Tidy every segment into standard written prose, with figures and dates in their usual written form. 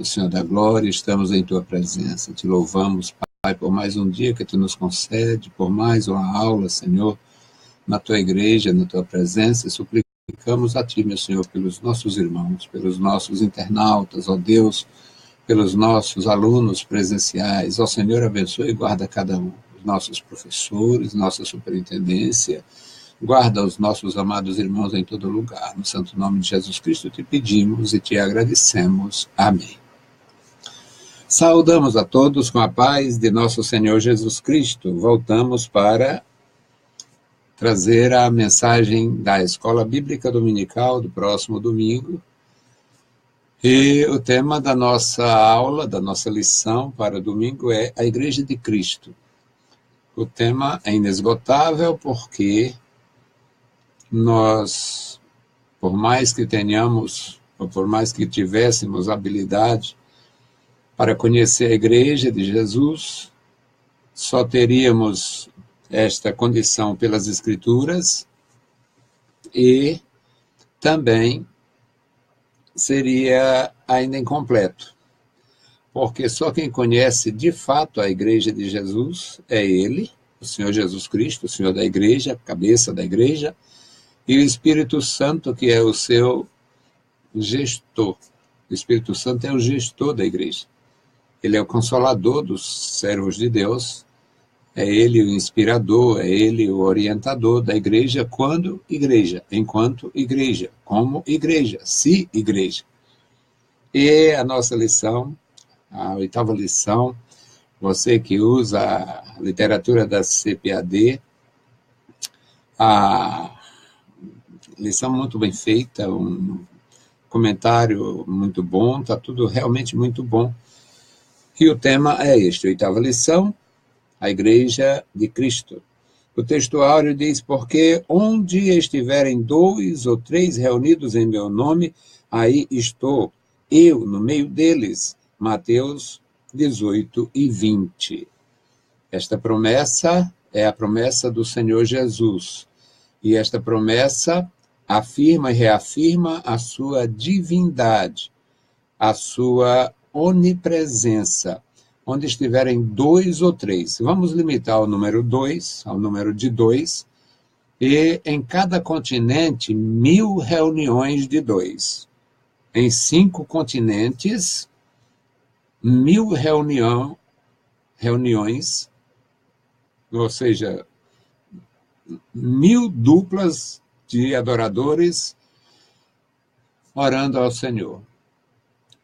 Senhor da glória, estamos em Tua presença. Te louvamos, Pai, por mais um dia que Tu nos concede, por mais uma aula, Senhor, na Tua igreja, na Tua presença, e suplicamos a Ti, meu Senhor, pelos nossos irmãos, pelos nossos internautas, ó Deus, pelos nossos alunos presenciais. Ó Senhor, abençoe e guarda cada um, os nossos professores, nossa superintendência, guarda os nossos amados irmãos em todo lugar. No santo nome de Jesus Cristo te pedimos e te agradecemos. Amém. Saudamos a todos com a paz de nosso Senhor Jesus Cristo. Voltamos para trazer a mensagem da Escola Bíblica Dominical do próximo domingo. E o tema da nossa aula, da nossa lição para domingo é a Igreja de Cristo. O tema é inesgotável porque nós, por mais que tenhamos, ou por mais que tivéssemos habilidade para conhecer a Igreja de Jesus, só teríamos esta condição pelas Escrituras e também seria ainda incompleto, porque só quem conhece de fato a Igreja de Jesus é Ele, o Senhor Jesus Cristo, o Senhor da Igreja, cabeça da Igreja, e o Espírito Santo, que é o seu gestor. O Espírito Santo é o gestor da igreja. Ele é o consolador dos servos de Deus, é ele o inspirador, é ele o orientador da igreja quando igreja, enquanto igreja, como igreja, se igreja. E a nossa lição, a 8ª lição, você que usa a literatura da CPAD, a lição muito bem feita, um comentário muito bom, está tudo realmente muito bom. E o tema é este, 8ª lição, a Igreja de Cristo. O textuário diz, porque onde estiverem 2 ou 3 reunidos em meu nome, aí estou, eu no meio deles. Mateus 18 e 20. Esta promessa é a promessa do Senhor Jesus. E esta promessa afirma e reafirma a sua divindade, a sua onipresença, onde estiverem 2 ou 3. Vamos limitar o número 2, ao número de 2, e em cada continente, 1000 reuniões de 2. Em 5 continentes, 1000 reuniões, ou seja, 1000 duplas de adoradores orando ao Senhor,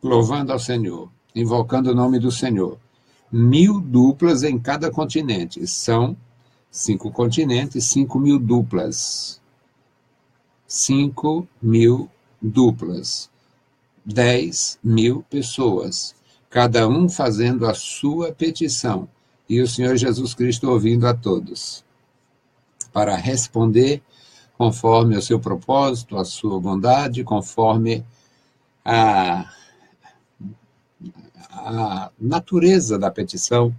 louvando ao Senhor, invocando o nome do Senhor. 1000 duplas em cada continente. São 5 continentes, 5.000 duplas. 5.000 duplas. 10.000 pessoas. Cada um fazendo a sua petição. E o Senhor Jesus Cristo ouvindo a todos. Para responder conforme o seu propósito, a sua bondade, conforme a natureza da petição.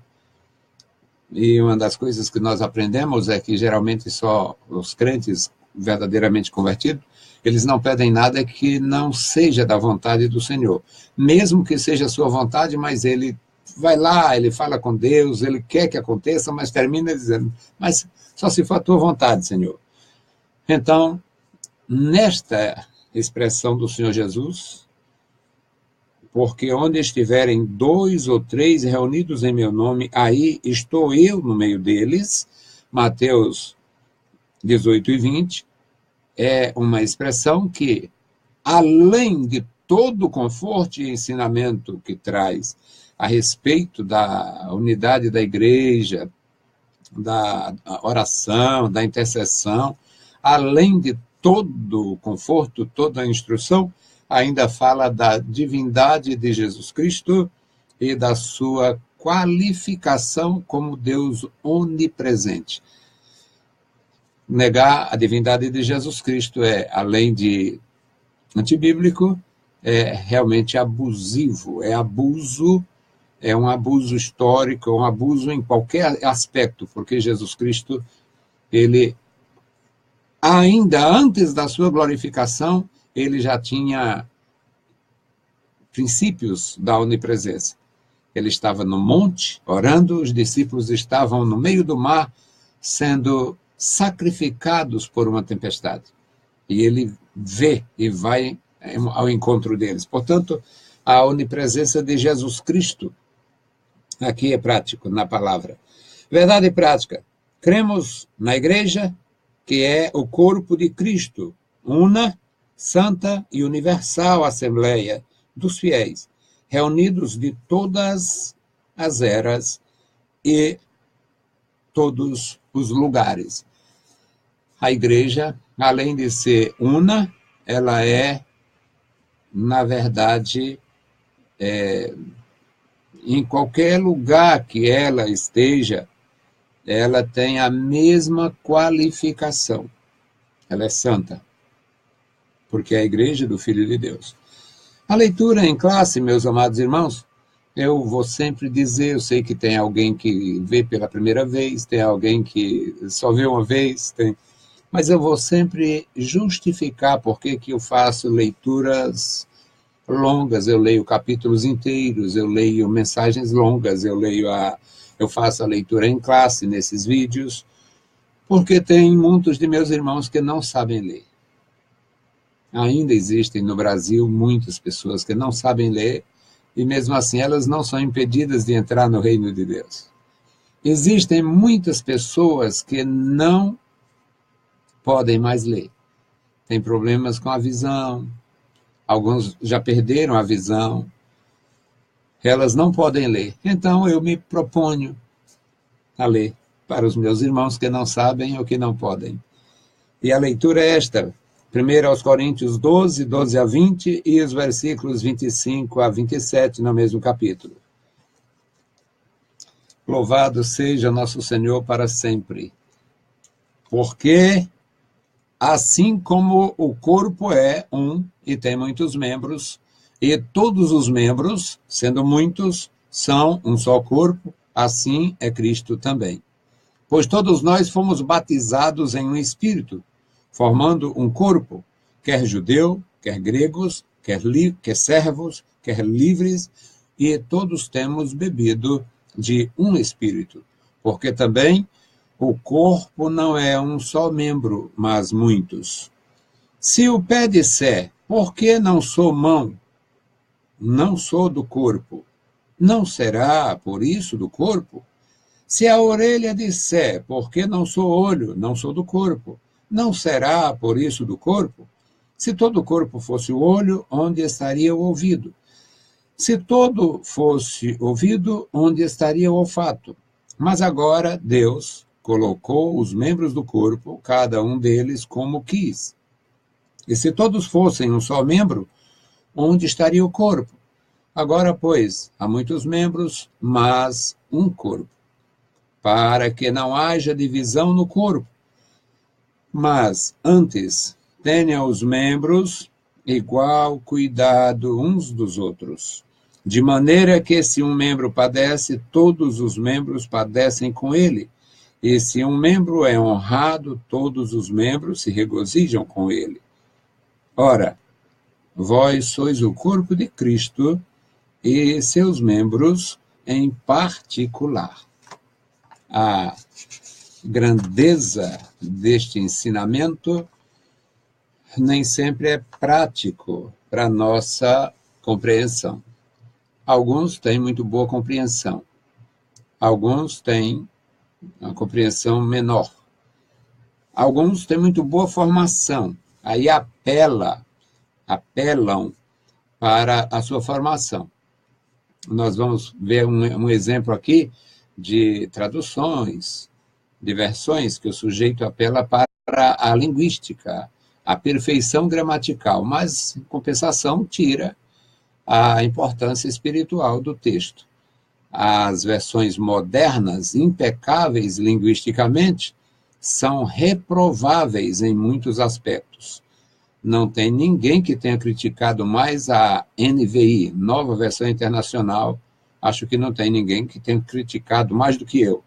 E uma das coisas que nós aprendemos é que geralmente só os crentes verdadeiramente convertidos, eles não pedem nada que não seja da vontade do Senhor. Mesmo que seja a sua vontade, mas ele vai lá, ele fala com Deus, ele quer que aconteça, mas termina dizendo, mas só se for a tua vontade, Senhor. Então, nesta expressão do Senhor Jesus, porque onde estiverem 2 ou 3 reunidos em meu nome, aí estou eu no meio deles, Mateus 18 e 20, é uma expressão que, além de todo o conforto e ensinamento que traz a respeito da unidade da igreja, da oração, da intercessão, além de todo o conforto, toda a instrução, ainda fala da divindade de Jesus Cristo e da sua qualificação como Deus onipresente. Negar a divindade de Jesus Cristo é, além de antibíblico, é realmente abusivo, é abuso, é um abuso histórico, é um abuso em qualquer aspecto, porque Jesus Cristo, ele, ainda antes da sua glorificação, ele já tinha princípios da onipresença. Ele estava no monte, orando, os discípulos estavam no meio do mar, sendo sacrificados por uma tempestade. E ele vê e vai ao encontro deles. Portanto, a onipresença de Jesus Cristo, aqui é prático na palavra. Verdade prática. Cremos na igreja, que é o corpo de Cristo, una, santa e universal assembleia dos fiéis, reunidos de todas as eras e todos os lugares. A igreja, além de ser una, ela é, na verdade, em qualquer lugar que ela esteja, ela tem a mesma qualificação. Ela é santa, porque é a igreja do Filho de Deus. A leitura em classe, meus amados irmãos, eu vou sempre dizer, eu sei que tem alguém que vê pela primeira vez, tem alguém que só vê uma vez, mas eu vou sempre justificar por que eu faço leituras longas, eu leio capítulos inteiros, eu leio mensagens longas, eu faço a leitura em classe nesses vídeos, porque tem muitos de meus irmãos que não sabem ler. Ainda existem no Brasil muitas pessoas que não sabem ler, e mesmo assim elas não são impedidas de entrar no reino de Deus. Existem muitas pessoas que não podem mais ler. Tem problemas com a visão, alguns já perderam a visão, elas não podem ler. Então eu me proponho a ler para os meus irmãos que não sabem ou que não podem. E a leitura é esta, 1 aos Coríntios 12, 12 a 20 e os versículos 25 a 27 no mesmo capítulo. Louvado seja nosso Senhor para sempre. Porque, assim como o corpo é um e tem muitos membros, e todos os membros, sendo muitos, são um só corpo, assim é Cristo também. Pois todos nós fomos batizados em um Espírito, formando um corpo, quer judeu, quer gregos, quer servos, quer livres, e todos temos bebido de um Espírito, porque também o corpo não é um só membro, mas muitos. Se o pé disser, por que não sou mão? Não sou do corpo. Não será por isso do corpo? Se a orelha disser, por que não sou olho? Não sou do corpo. Não será por isso do corpo? Se todo o corpo fosse o olho, onde estaria o ouvido? Se todo fosse ouvido, onde estaria o olfato? Mas agora Deus colocou os membros do corpo, cada um deles como quis. E se todos fossem um só membro, onde estaria o corpo? Agora, pois, há muitos membros, mas um corpo, para que não haja divisão no corpo. Mas, antes, tenha os membros igual cuidado uns dos outros, de maneira que se um membro padece, todos os membros padecem com ele, e se um membro é honrado, todos os membros se regozijam com ele. Ora, vós sois o corpo de Cristo e seus membros em particular. A grandeza deste ensinamento nem sempre é prático para nossa compreensão. Alguns têm muito boa compreensão, alguns têm uma compreensão menor, alguns têm muito boa formação, aí apelam para a sua formação. Nós vamos ver um exemplo aqui de traduções, de versões que o sujeito apela para a linguística, a perfeição gramatical, mas, em compensação, tira a importância espiritual do texto. As versões modernas, impecáveis linguisticamente, são reprováveis em muitos aspectos. Não tem ninguém que tenha criticado mais a NVI, Nova Versão Internacional. Acho que não tem ninguém que tenha criticado mais do que eu.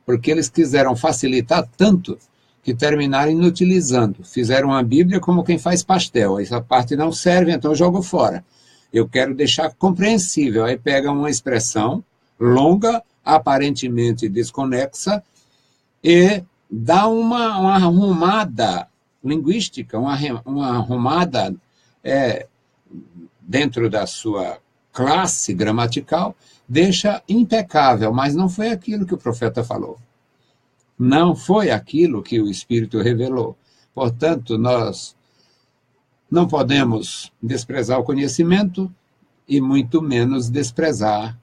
Porque eles quiseram facilitar tanto que terminaram inutilizando. Fizeram a Bíblia como quem faz pastel. Essa parte não serve, então eu jogo fora. eu quero deixar compreensível. Aí pega uma expressão longa, aparentemente desconexa, e dá uma arrumada linguística, uma arrumada dentro da sua classe gramatical, deixa impecável, mas não foi aquilo que o profeta falou. Não foi aquilo que o Espírito revelou. Portanto, nós não podemos desprezar o conhecimento e muito menos desprezar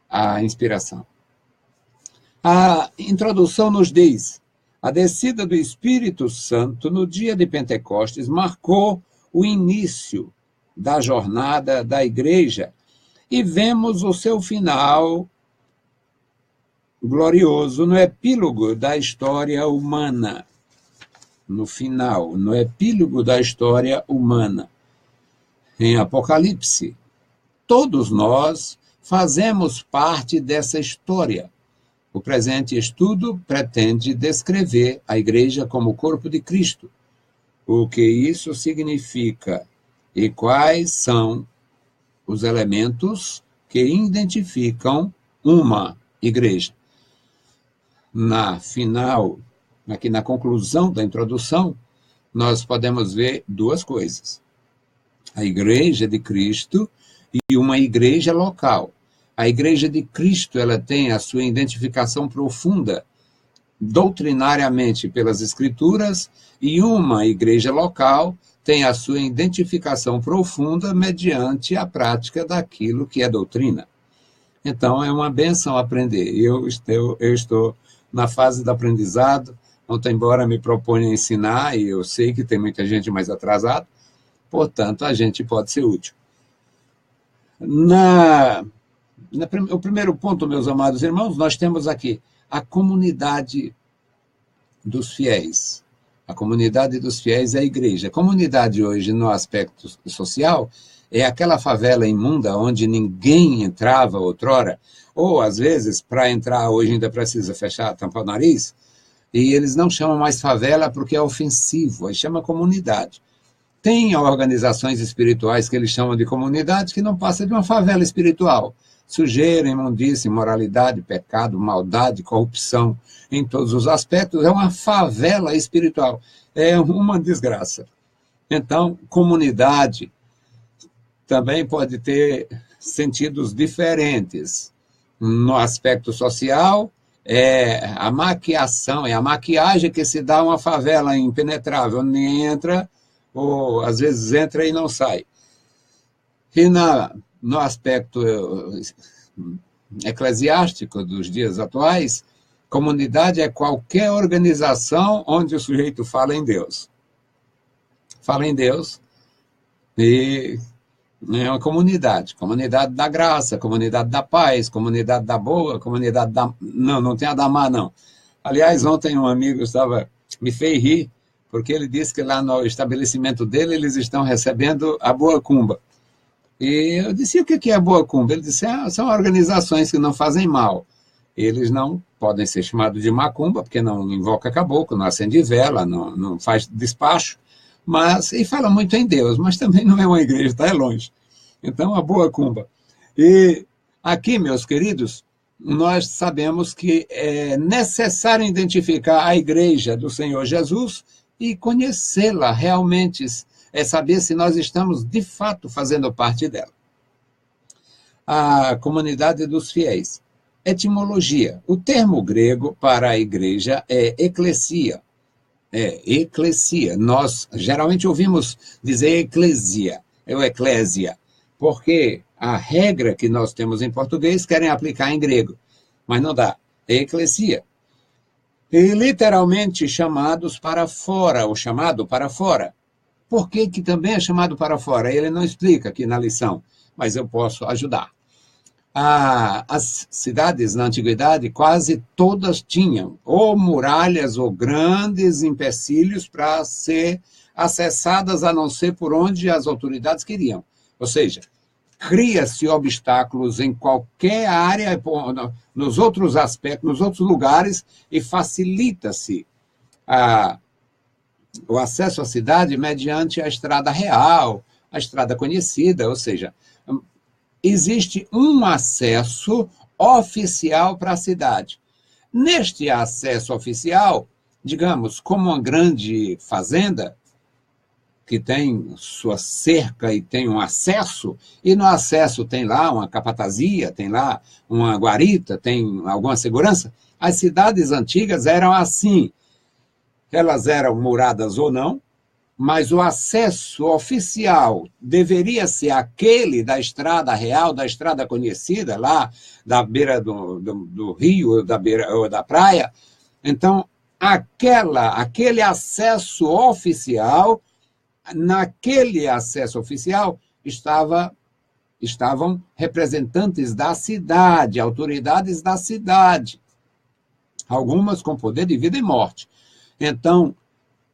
a inspiração. A introdução nos diz: a descida do Espírito Santo no dia de Pentecostes marcou o início da jornada da igreja e vemos o seu final glorioso no epílogo da história humana. No final, no epílogo da história humana. Em Apocalipse, todos nós fazemos parte dessa história. O presente estudo pretende descrever a igreja como o corpo de Cristo, o que isso significa e quais são os elementos que identificam uma igreja. Aqui na conclusão da introdução, nós podemos ver duas coisas. A igreja de Cristo e uma igreja local. A igreja de Cristo, ela tem a sua identificação profunda doutrinariamente pelas Escrituras, e uma igreja local tem a sua identificação profunda mediante a prática daquilo que é doutrina. Então, é uma benção aprender. Eu estou na fase do aprendizado, muito embora me proponha ensinar, e eu sei que tem muita gente mais atrasada, portanto, a gente pode ser útil. O primeiro ponto, meus amados irmãos, nós temos aqui a comunidade dos fiéis. A comunidade dos fiéis é a igreja. A comunidade hoje, no aspecto social, é aquela favela imunda onde ninguém entrava outrora, ou, às vezes, para entrar hoje ainda precisa fechar, tampar o nariz, e eles não chamam mais favela porque é ofensivo, aí chama comunidade. Tem organizações espirituais que eles chamam de comunidade que não passa de uma favela espiritual. Sujeira, imundícia, imoralidade, pecado, maldade, corrupção, em todos os aspectos, é uma favela espiritual. É uma desgraça. Então, comunidade também pode ter sentidos diferentes. No aspecto social, é a maquiação, é a maquiagem que se dá uma favela impenetrável, ninguém entra, ou às vezes entra e não sai. E no aspecto eclesiástico dos dias atuais, comunidade é qualquer organização onde o sujeito fala em Deus. Fala em Deus e é uma comunidade da graça, comunidade da paz, comunidade da boa, comunidade da... Não tem a da má, não. Aliás, ontem um amigo me fez rir, porque ele disse que lá no estabelecimento dele eles estão recebendo a Boa Cumba. E eu disse, o que é a Boa Cumba? Ele disse, são organizações que não fazem mal. Eles não podem ser chamados de macumba, porque não invoca caboclo, não acende vela, não faz despacho, e fala muito em Deus, mas também não é uma igreja, está longe. Então, a Boa Cumba. E aqui, meus queridos, nós sabemos que é necessário identificar a igreja do Senhor Jesus e conhecê-la realmente, é saber se nós estamos, de fato, fazendo parte dela. A comunidade dos fiéis. Etimologia. O termo grego para a igreja é eclesia. Eclesia. Nós geralmente ouvimos dizer eclesia, ou eclésia, porque a regra que nós temos em português querem aplicar em grego, mas não dá. É eclesia. E literalmente chamados para fora, ou chamado para fora. Por que também é chamado para fora? Ele não explica aqui na lição, mas eu posso ajudar. As cidades na antiguidade quase todas tinham ou muralhas ou grandes empecilhos para ser acessadas, a não ser por onde as autoridades queriam. Ou seja, cria-se obstáculos em qualquer área, nos outros aspectos, nos outros lugares, e facilita-se o acesso à cidade mediante a estrada real, a estrada conhecida, ou seja, existe um acesso oficial para a cidade. Neste acesso oficial, digamos, como uma grande fazenda, que tem sua cerca e tem um acesso, e no acesso tem lá uma capatazia, tem lá uma guarita, tem alguma segurança. As cidades antigas eram assim, elas eram muradas ou não, mas o acesso oficial deveria ser aquele da estrada real, da estrada conhecida, lá da beira do rio ou da praia. Então, aquele acesso oficial, naquele acesso oficial estavam representantes da cidade, autoridades da cidade, algumas com poder de vida e morte. Então,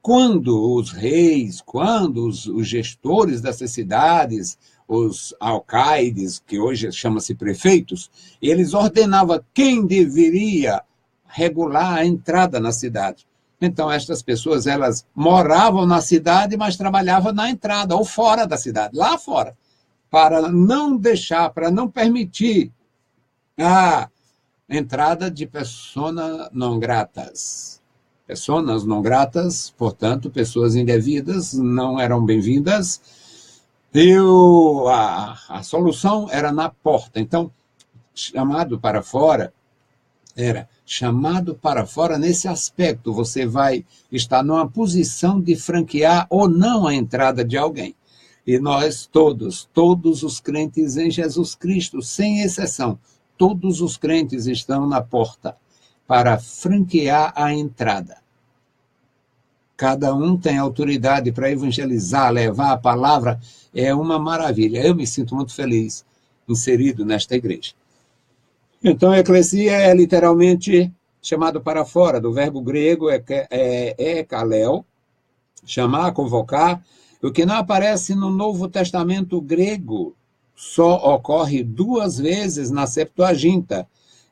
quando os reis, quando os gestores dessas cidades, os alcaides, que hoje chama-se prefeitos, eles ordenavam quem deveria regular a entrada na cidade. Então, estas pessoas, elas moravam na cidade, mas trabalhavam na entrada, ou fora da cidade, lá fora, para não deixar, para não permitir a entrada de pessoas não gratas. Pessoas não gratas, portanto, pessoas indevidas, não eram bem-vindas. E a solução era na porta. Então, chamado para fora, era chamado para fora nesse aspecto. Você vai estar numa posição de franquear ou não a entrada de alguém. E nós todos os crentes em Jesus Cristo, sem exceção, todos os crentes estão na porta para franquear a entrada. Cada um tem autoridade para evangelizar, levar a palavra, é uma maravilha. Eu me sinto muito feliz inserido nesta igreja. Então, a eclesia é literalmente chamado para fora, do verbo grego kaleo, chamar, convocar, o que não aparece no Novo Testamento grego, só ocorre 2 vezes na Septuaginta.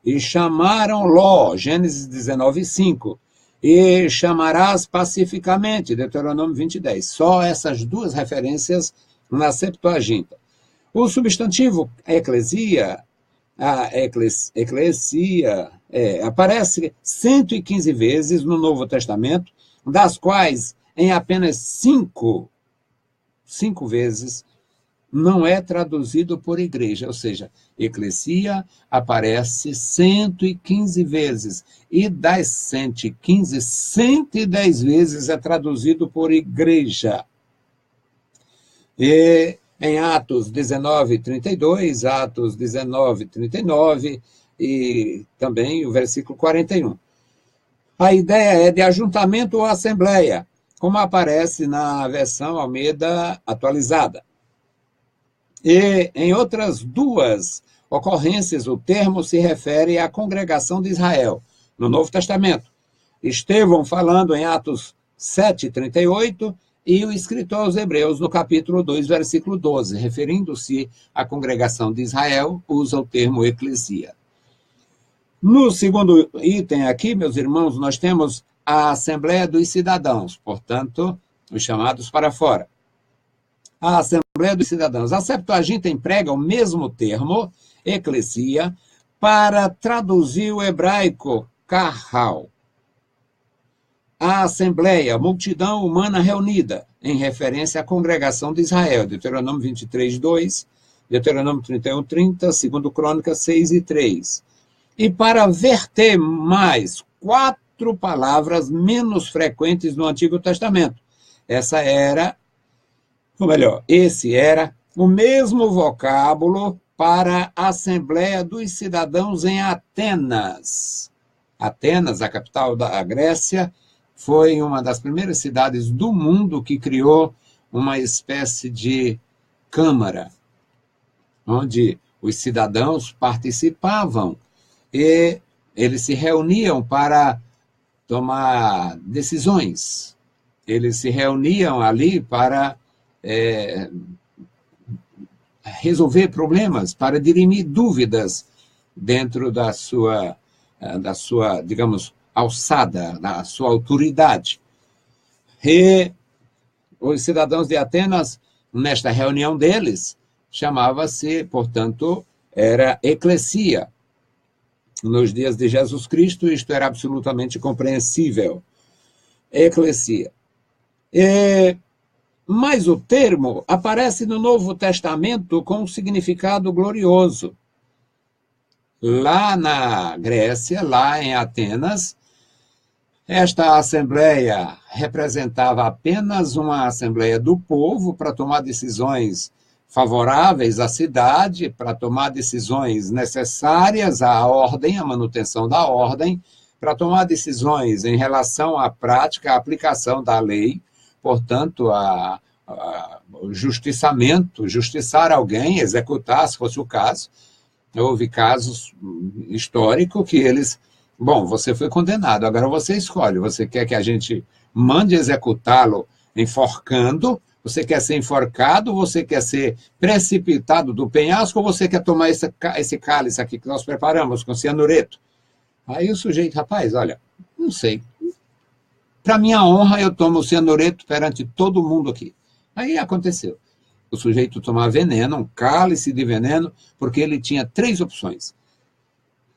E chamaram Ló, Gênesis 19:5, e chamarás pacificamente, Deuteronômio 20:10. Só essas 2 referências na Septuaginta. O substantivo eclesia, aparece 115 vezes no Novo Testamento, das quais em apenas 5 vezes não é traduzido por igreja, ou seja, eclesia aparece 115 vezes, e das 115, 110 vezes é traduzido por igreja. E em Atos 19:32, Atos 19:39 e também o versículo 41. A ideia é de ajuntamento ou assembleia, como aparece na versão Almeida atualizada. E em outras 2 ocorrências, o termo se refere à congregação de Israel, no Novo Testamento. Estevão falando em Atos 7:38 e o escritor aos Hebreus, no capítulo 2, versículo 12, referindo-se à congregação de Israel, usa o termo eclesia. No segundo item aqui, meus irmãos, nós temos a Assembleia dos Cidadãos, portanto, os chamados para fora. A Assembleia dos Cidadãos. A Septuaginta emprega o mesmo termo, eclesia, para traduzir o hebraico kahal. A Assembleia, multidão humana reunida, em referência à congregação de Israel, Deuteronômio 23:2, Deuteronômio 31:30, 2 Crônicas 6:3. E para verter mais 4 palavras menos frequentes no Antigo Testamento. Esse era o mesmo vocábulo para a Assembleia dos Cidadãos em Atenas. Atenas, a capital da Grécia, foi uma das primeiras cidades do mundo que criou uma espécie de câmara, onde os cidadãos participavam e eles se reuniam para tomar decisões. Eles se reuniam ali para resolver problemas, para dirimir dúvidas dentro da sua, digamos, alçada, da sua autoridade. E os cidadãos de Atenas nesta reunião deles, chamava-se, portanto, era eclesia. Nos dias de Jesus Cristo, isto era absolutamente compreensível. Eclesia. Mas o termo aparece no Novo Testamento com um significado glorioso. Lá na Grécia, lá em Atenas, esta assembleia representava apenas uma assembleia do povo para tomar decisões favoráveis à cidade, para tomar decisões necessárias à ordem, à manutenção da ordem, para tomar decisões em relação à prática, à aplicação da lei, portanto, o justiçamento, justiçar alguém, executar, se fosse o caso. Houve casos históricos que eles... Bom, você foi condenado, agora você escolhe. Você quer que a gente mande executá-lo enforcando? Você quer ser enforcado? Você quer ser precipitado do penhasco? Ou você quer tomar esse cálice aqui que nós preparamos com cianureto? Aí o sujeito, rapaz, olha, não sei. Para minha honra, eu tomo o cianureto perante todo mundo aqui. Aí aconteceu. O sujeito tomava veneno, um cálice de veneno, porque ele tinha 3 opções.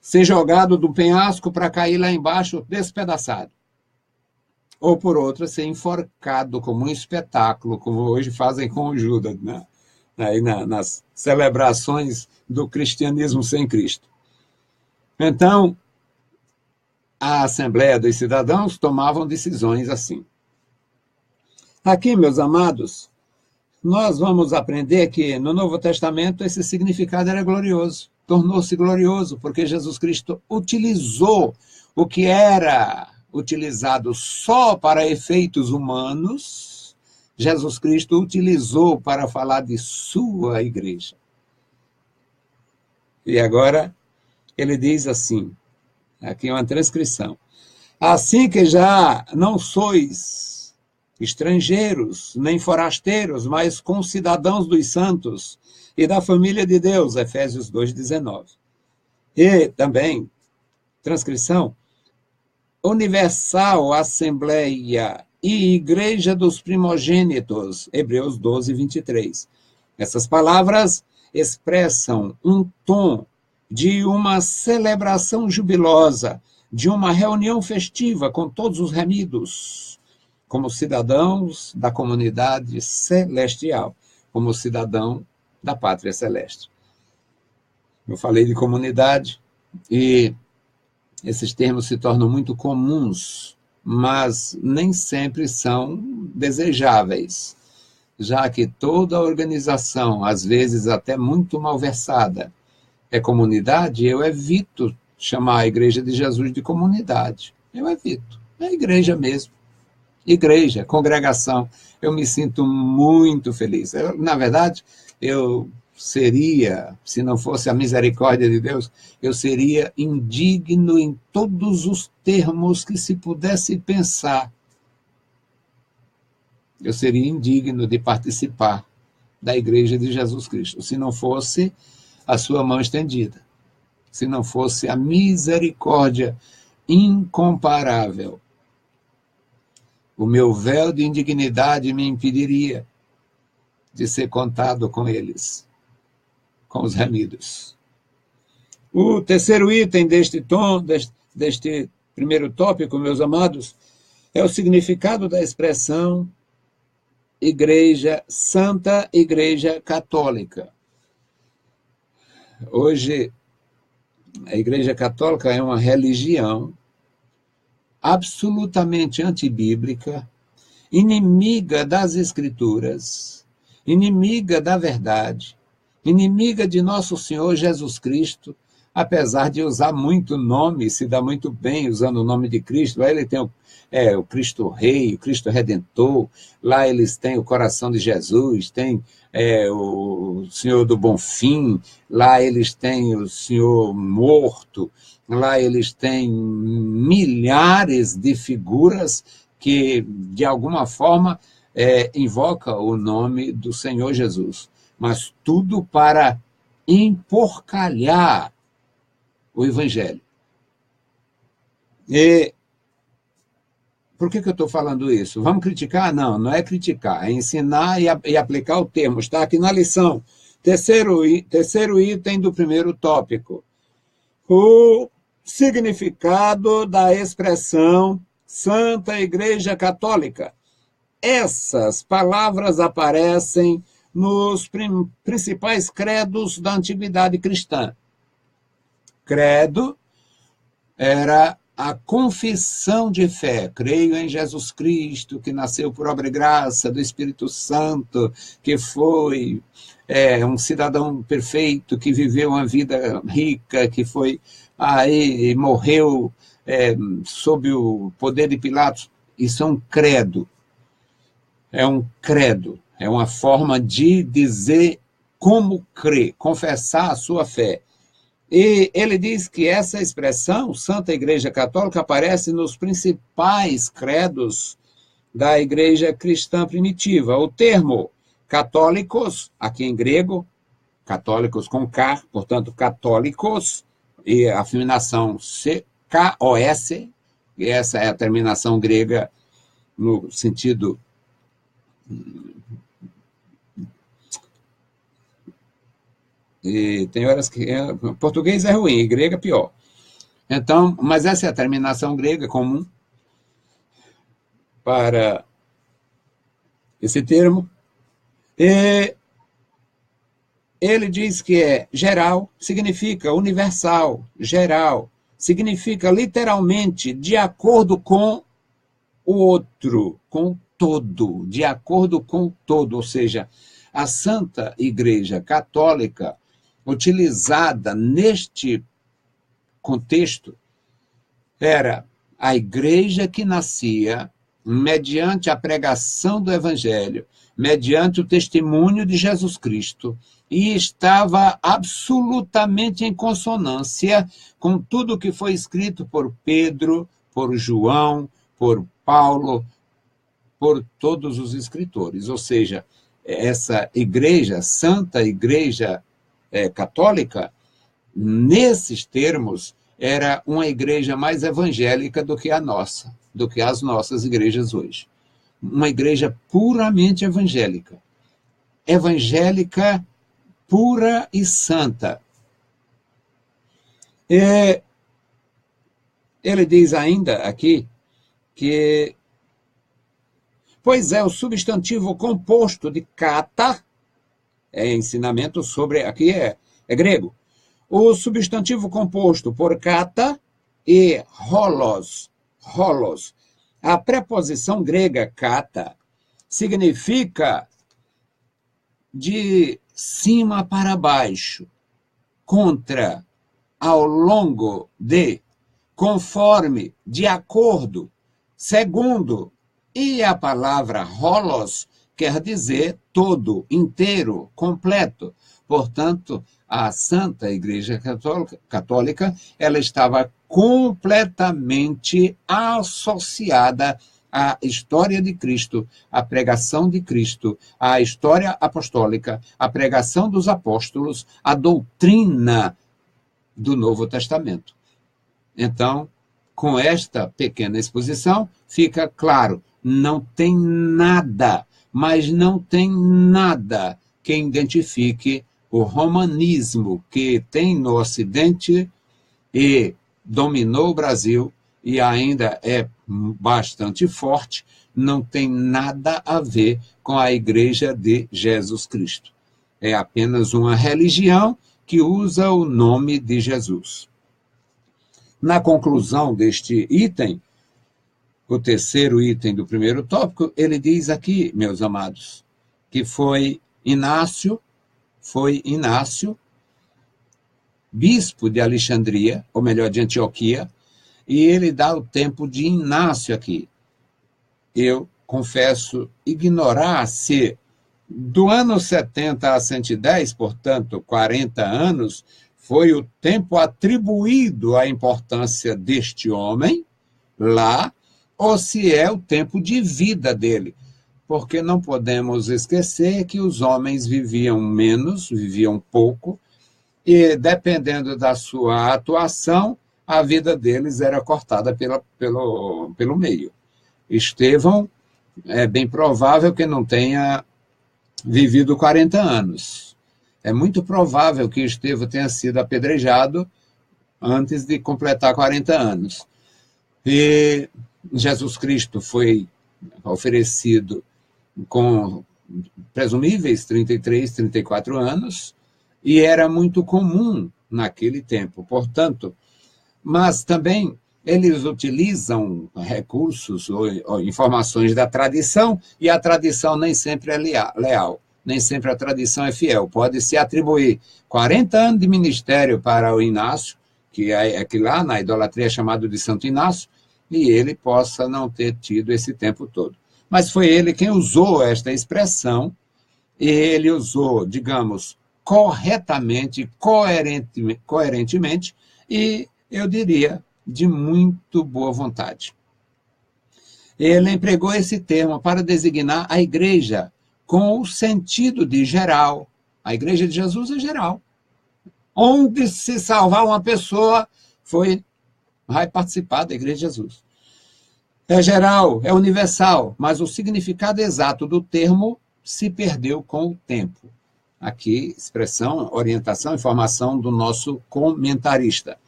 Ser jogado do penhasco para cair lá embaixo despedaçado. Ou, por outra, ser enforcado como um espetáculo, como hoje fazem com o Judas, né? Aí nas celebrações do cristianismo sem Cristo. Então, a Assembleia dos Cidadãos tomavam decisões assim. Aqui, meus amados, nós vamos aprender que no Novo Testamento esse significado era glorioso, tornou-se glorioso, porque Jesus Cristo utilizou o que era utilizado só para efeitos humanos, Jesus Cristo utilizou para falar de sua igreja. E agora ele diz assim, aqui uma transcrição: assim que já não sois estrangeiros, nem forasteiros, mas concidadãos dos santos e da família de Deus, Efésios 2,19. E também, transcrição, universal assembleia e igreja dos primogênitos, Hebreus 12:23. Essas palavras expressam um tom de uma celebração jubilosa, de uma reunião festiva com todos os remidos, como cidadãos da comunidade celestial, como cidadão da pátria celeste. Eu falei de comunidade e esses termos se tornam muito comuns, mas nem sempre são desejáveis, já que toda organização, às vezes até muito malversada, é comunidade. Eu evito chamar a Igreja de Jesus de comunidade. Eu evito. É igreja mesmo. Igreja, congregação. Eu me sinto muito feliz. Na verdade, eu seria, se não fosse a misericórdia de Deus, eu seria indigno em todos os termos que se pudesse pensar. Eu seria indigno de participar da Igreja de Jesus Cristo, se não fosse a sua mão estendida, se não fosse a misericórdia incomparável. O meu véu de indignidade me impediria de ser contado com eles, com os remidos. O terceiro item deste primeiro tópico, meus amados, é o significado da expressão Igreja, Santa Igreja Católica. Hoje, a Igreja Católica é uma religião absolutamente antibíblica, inimiga das Escrituras, inimiga da verdade, inimiga de nosso Senhor Jesus Cristo, apesar de usar muito nome, se dá muito bem usando o nome de Cristo. Lá ele tem o Cristo Rei, o Cristo Redentor, lá eles têm o coração de Jesus, tem o Senhor do Bom Fim, lá eles têm o Senhor Morto, lá eles têm milhares de figuras que, de alguma forma, invoca o nome do Senhor Jesus, mas tudo para emporcalhar o Evangelho. E Por que eu estou falando isso? Vamos criticar? Não, não é criticar, é ensinar e aplicar o termo. Está aqui na lição. Terceiro item do primeiro tópico. O significado da expressão Santa Igreja Católica. Essas palavras aparecem nos principais credos da antiguidade cristã. Credo era a confissão de fé. Creio em Jesus Cristo, que nasceu por obra e graça do Espírito Santo, que foi um cidadão perfeito, que viveu uma vida rica, que foi aí morreu sob o poder de Pilatos. Isso é um credo. É um credo. É uma forma de dizer como crer, confessar a sua fé. E ele diz que essa expressão, Santa Igreja Católica, aparece nos principais credos da Igreja Cristã Primitiva. O termo católicos, aqui em grego, católicos com K, portanto, católicos, e a afinação C-K-O-S, e essa é a terminação grega no sentido e tem horas que português é ruim, grego é pior. Então, mas essa é a terminação grega comum para esse termo. E ele diz que é geral, significa universal, geral, significa literalmente de acordo com o outro, com todo, de acordo com o todo, ou seja, a Santa Igreja Católica, utilizada neste contexto, era a igreja que nascia mediante a pregação do Evangelho, mediante o testemunho de Jesus Cristo, e estava absolutamente em consonância com tudo que foi escrito por Pedro, por João, por Paulo, por todos os escritores. Ou seja, essa igreja, Santa Igreja Católica, nesses termos, era uma igreja mais evangélica do que a nossa, do que as nossas igrejas hoje. Uma igreja puramente evangélica. Evangélica pura e santa. E ele diz ainda aqui que, pois é, o substantivo composto de kata, ensinamento sobre, aqui é grego, o substantivo composto por kata e holos, a preposição grega kata significa de cima para baixo, contra, ao longo de, conforme, de acordo, segundo, e a palavra holos quer dizer todo, inteiro, completo. Portanto, a Santa Igreja Católica, ela estava completamente associada à história de Cristo, à pregação de Cristo, à história apostólica, à pregação dos apóstolos, à doutrina do Novo Testamento. Então, com esta pequena exposição, fica claro, não tem nada, mas não tem nada que identifique o romanismo que tem no Ocidente e dominou o Brasil e ainda é bastante forte, não tem nada a ver com a Igreja de Jesus Cristo. É apenas uma religião que usa o nome de Jesus. Na conclusão deste item, o terceiro item do primeiro tópico, ele diz aqui, meus amados, que foi Inácio, bispo de Alexandria, ou melhor, de Antioquia, e ele dá o tempo de Inácio aqui. Eu confesso ignorar se do ano 70 a 110, portanto, 40 anos, foi o tempo atribuído à importância deste homem lá, ou se é o tempo de vida dele. Porque não podemos esquecer que os homens viviam menos, viviam pouco, e dependendo da sua atuação, a vida deles era cortada pelo meio. Estevão, é bem provável que não tenha vivido 40 anos. É muito provável que Estevão tenha sido apedrejado antes de completar 40 anos. E Jesus Cristo foi oferecido com presumíveis 33, 34 anos, e era muito comum naquele tempo. Portanto, mas também eles utilizam recursos ou informações da tradição, e a tradição nem sempre é leal, nem sempre a tradição é fiel. Pode-se atribuir 40 anos de ministério para o Inácio, que lá na idolatria é chamado de Santo Inácio, e ele possa não ter tido esse tempo todo. Mas foi ele quem usou esta expressão, e ele usou, digamos, corretamente, coerentemente, e eu diria, de muito boa vontade. Ele empregou esse termo para designar a igreja com o sentido de geral. A igreja de Jesus é geral. Onde se salvar uma pessoa, vai participar da igreja de Jesus. É geral, é universal, mas o significado exato do termo se perdeu com o tempo. Aqui, expressão, orientação, informação do nosso comentarista.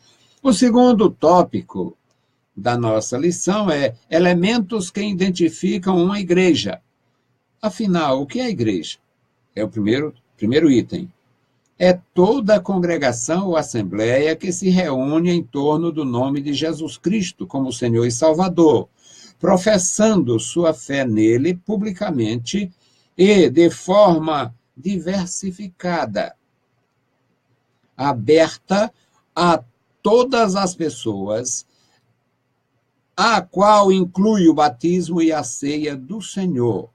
O segundo tópico da nossa lição é elementos que identificam uma igreja. Afinal, o que é a igreja? É o primeiro item. É toda a congregação ou assembleia que se reúne em torno do nome de Jesus Cristo como Senhor e Salvador, professando sua fé nele publicamente e de forma diversificada, aberta a todas as pessoas, a qual inclui o batismo e a ceia do Senhor.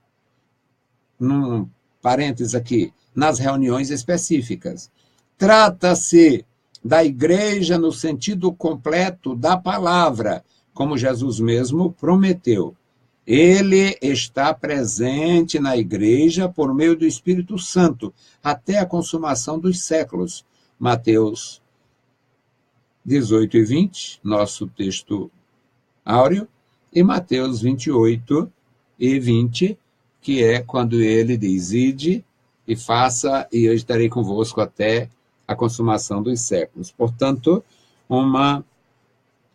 Parênteses aqui, nas reuniões específicas. Trata-se da igreja no sentido completo da palavra, como Jesus mesmo prometeu. Ele está presente na igreja por meio do Espírito Santo, até a consumação dos séculos. Mateus 18 e 20, nosso texto áureo, e Mateus 28 e 20, que é quando ele diz, ide e faça, e eu estarei convosco até a consumação dos séculos. Portanto, uma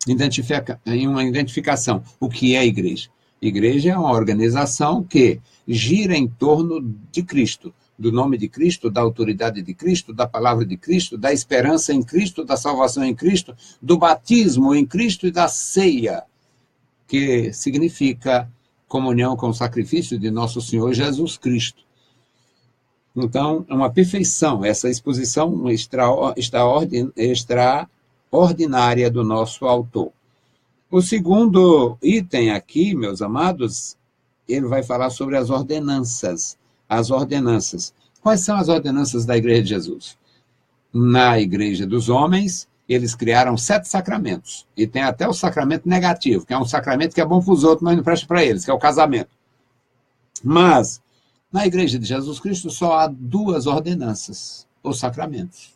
identificação. O que é a igreja? Igreja é uma organização que gira em torno de Cristo, do nome de Cristo, da autoridade de Cristo, da palavra de Cristo, da esperança em Cristo, da salvação em Cristo, do batismo em Cristo e da ceia, que significa comunhão com o sacrifício de nosso Senhor Jesus Cristo. Então, é uma perfeição, essa exposição extraordinária do nosso autor. O segundo item aqui, meus amados, ele vai falar sobre as ordenanças. As ordenanças. Quais são as ordenanças da Igreja de Jesus? Na Igreja dos Homens, eles criaram 7 sacramentos. E tem até o sacramento negativo, que é um sacramento que é bom para os outros, mas não presta para eles, que é o casamento. Mas, na Igreja de Jesus Cristo, só há 2 ordenanças, ou sacramentos,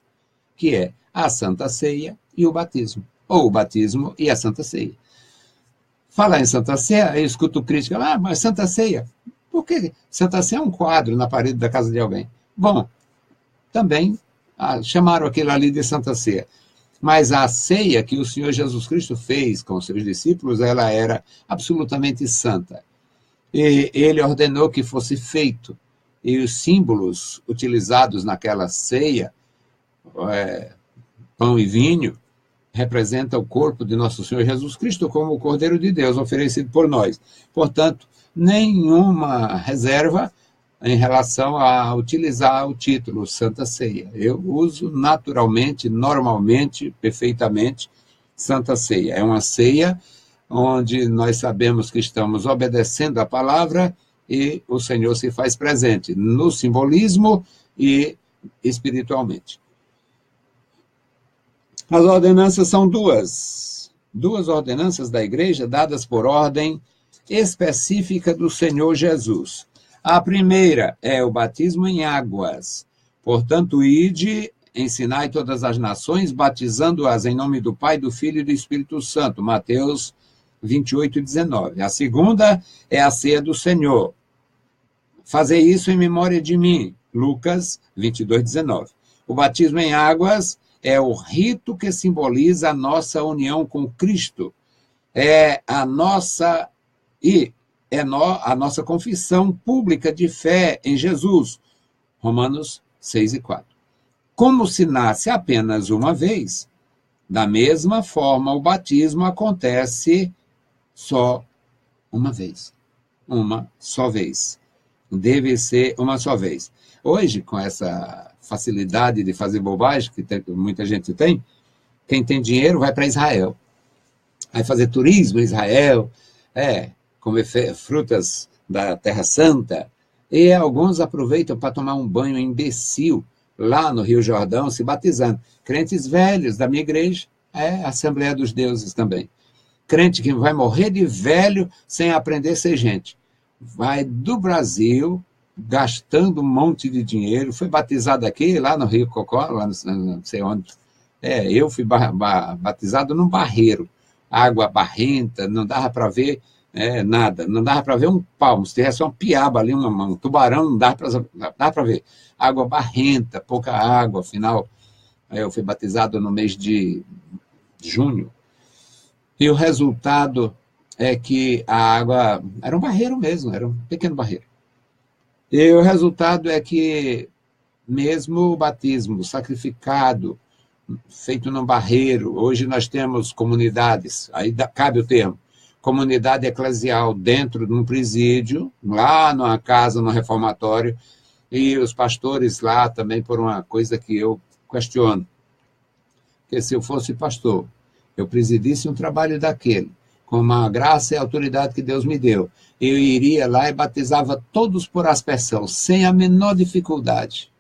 que é a Santa Ceia e o batismo, ou o batismo e a Santa Ceia. Falar em Santa Ceia, eu escuto crítica, mas Santa Ceia, por que Santa Ceia é um quadro na parede da casa de alguém? Bom, também chamaram aquilo ali de Santa Ceia. Mas a ceia que o Senhor Jesus Cristo fez com os seus discípulos, ela era absolutamente santa. E ele ordenou que fosse feito. E os símbolos utilizados naquela ceia, pão e vinho, representa o corpo de nosso Senhor Jesus Cristo como o Cordeiro de Deus oferecido por nós. Portanto, nenhuma reserva em relação a utilizar o título Santa Ceia. Eu uso naturalmente, normalmente, perfeitamente, Santa Ceia. É uma ceia onde nós sabemos que estamos obedecendo a palavra e o Senhor se faz presente no simbolismo e espiritualmente. As ordenanças são duas ordenanças da igreja dadas por ordem específica do Senhor Jesus. A primeira é o batismo em águas. Portanto, ide, ensinai todas as nações, batizando-as em nome do Pai, do Filho e do Espírito Santo. Mateus 28 e 19. A segunda é a ceia do Senhor. Fazer isso em memória de mim. Lucas 22, 19. O batismo em águas é o rito que simboliza a nossa união com Cristo. É a nossa a nossa confissão pública de fé em Jesus. Romanos 6 e 4. Como se nasce apenas uma vez, da mesma forma o batismo acontece só uma vez. Uma só vez. Deve ser uma só vez. Hoje, com essa facilidade de fazer bobagem que muita gente tem, quem tem dinheiro vai para Israel. Vai fazer turismo em Israel, comer frutas da Terra Santa, e alguns aproveitam para tomar um banho imbecil lá no Rio Jordão, se batizando. Crentes velhos da minha igreja, Assembleia dos Deuses também. Crente que vai morrer de velho sem aprender a ser gente. Vai do Brasil, gastando um monte de dinheiro, foi batizado aqui, lá no Rio Cocó, lá não sei onde. Eu fui batizado num barreiro, água barrenta, não dava para ver nada, não dava para ver um palmo, se tivesse uma piaba ali, um tubarão, não dava para ver. Água barrenta, pouca água, afinal, eu fui batizado no mês de junho, e o resultado é que a água era um barreiro mesmo, era um pequeno barreiro. E o resultado é que mesmo o batismo sacrificado, feito num barreiro, hoje nós temos comunidades, aí cabe o termo, comunidade eclesial dentro de um presídio, lá numa casa, num reformatório, e os pastores lá também por uma coisa que eu questiono. Porque se eu fosse pastor, eu presidisse um trabalho daquele, com a graça e a autoridade que Deus me deu, eu iria lá e batizava todos por aspersão, sem a menor dificuldade.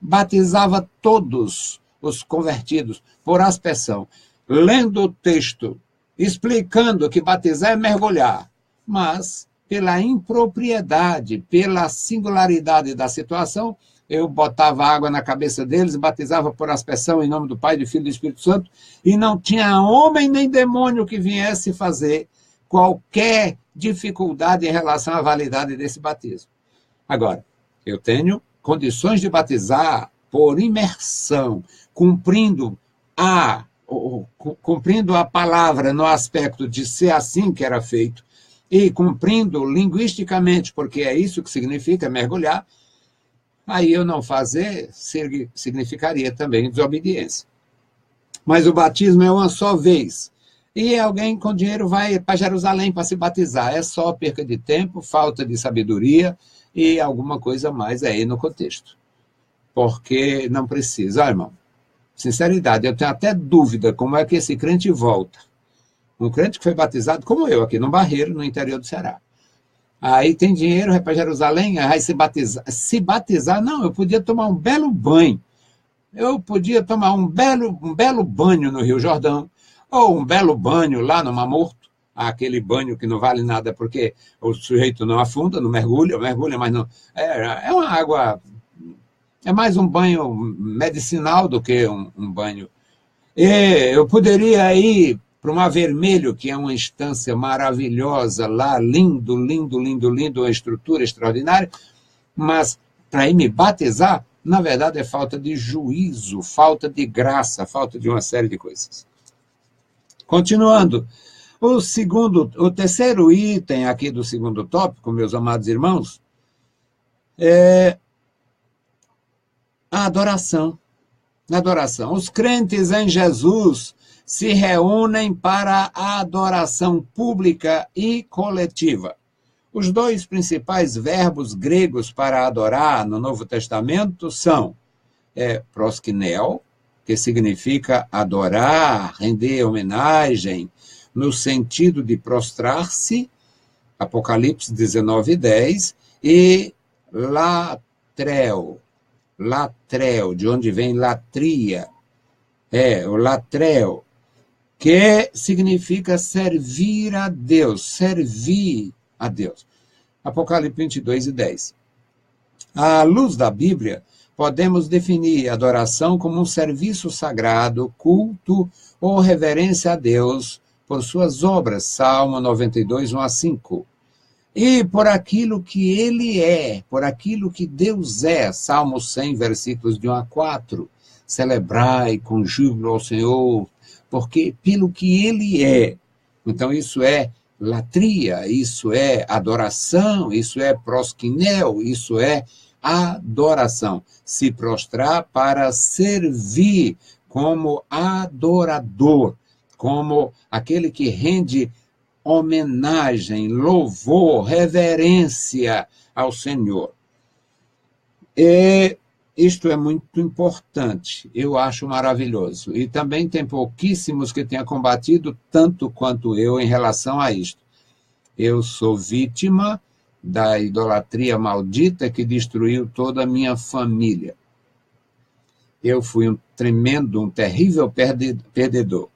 Batizava todos os convertidos por aspersão, lendo o texto, explicando que batizar é mergulhar, mas pela impropriedade, pela singularidade da situação, eu botava água na cabeça deles e batizava por aspersão em nome do Pai, do Filho e do Espírito Santo, e não tinha homem nem demônio que viesse fazer qualquer dificuldade em relação à validade desse batismo. Agora, eu tenho condições de batizar por imersão, cumprindo a palavra no aspecto de ser assim que era feito, e cumprindo linguisticamente, porque é isso que significa mergulhar, aí eu não fazer significaria também desobediência. Mas o batismo é uma só vez. E alguém com dinheiro vai para Jerusalém para se batizar. É só perca de tempo, falta de sabedoria e alguma coisa mais aí no contexto. Porque não precisa. Irmão, sinceridade, eu tenho até dúvida como é que esse crente volta. Um crente que foi batizado, como eu, aqui no Barreiro, no interior do Ceará. Aí tem dinheiro, vai para Jerusalém, aí se batizar, não, eu podia tomar um belo banho. Eu podia tomar um belo banho no Rio Jordão, ou um belo banho lá no Mar Morto, aquele banho que não vale nada porque o sujeito não afunda, não mergulha, mas não... É uma água... É mais um banho medicinal do que um banho. E eu poderia ir para o Mar Vermelho, que é uma instância maravilhosa lá, lindo, uma estrutura extraordinária, mas para ir me batizar, na verdade é falta de juízo, falta de graça, falta de uma série de coisas. Continuando, o terceiro item aqui do segundo tópico, meus amados irmãos, é a adoração. Adoração. Os crentes em Jesus se reúnem para a adoração pública e coletiva. Os dois principais verbos gregos para adorar no Novo Testamento são proskineo, que significa adorar, render homenagem, no sentido de prostrar-se, Apocalipse 19:10, e latreo, de onde vem latria, o latreo, que significa servir a Deus, Apocalipse 22:10. À luz da Bíblia, podemos definir a adoração como um serviço sagrado, culto ou reverência a Deus por suas obras, Salmo 92, 1 a 5. E por aquilo que ele é, por aquilo que Deus é, Salmo 100, versículos de 1 a 4. Celebrai com júbilo ao Senhor, porque pelo que ele é. Então isso é latria, isso é adoração, isso é prosquinel, isso é adoração. Se prostrar para servir como adorador, como aquele que rende homenagem, louvor, reverência ao Senhor. E isto é muito importante, eu acho maravilhoso. E também tem pouquíssimos que tenham combatido tanto quanto eu em relação a isto. Eu sou vítima da idolatria maldita que destruiu toda a minha família. Eu fui um terrível perdedor.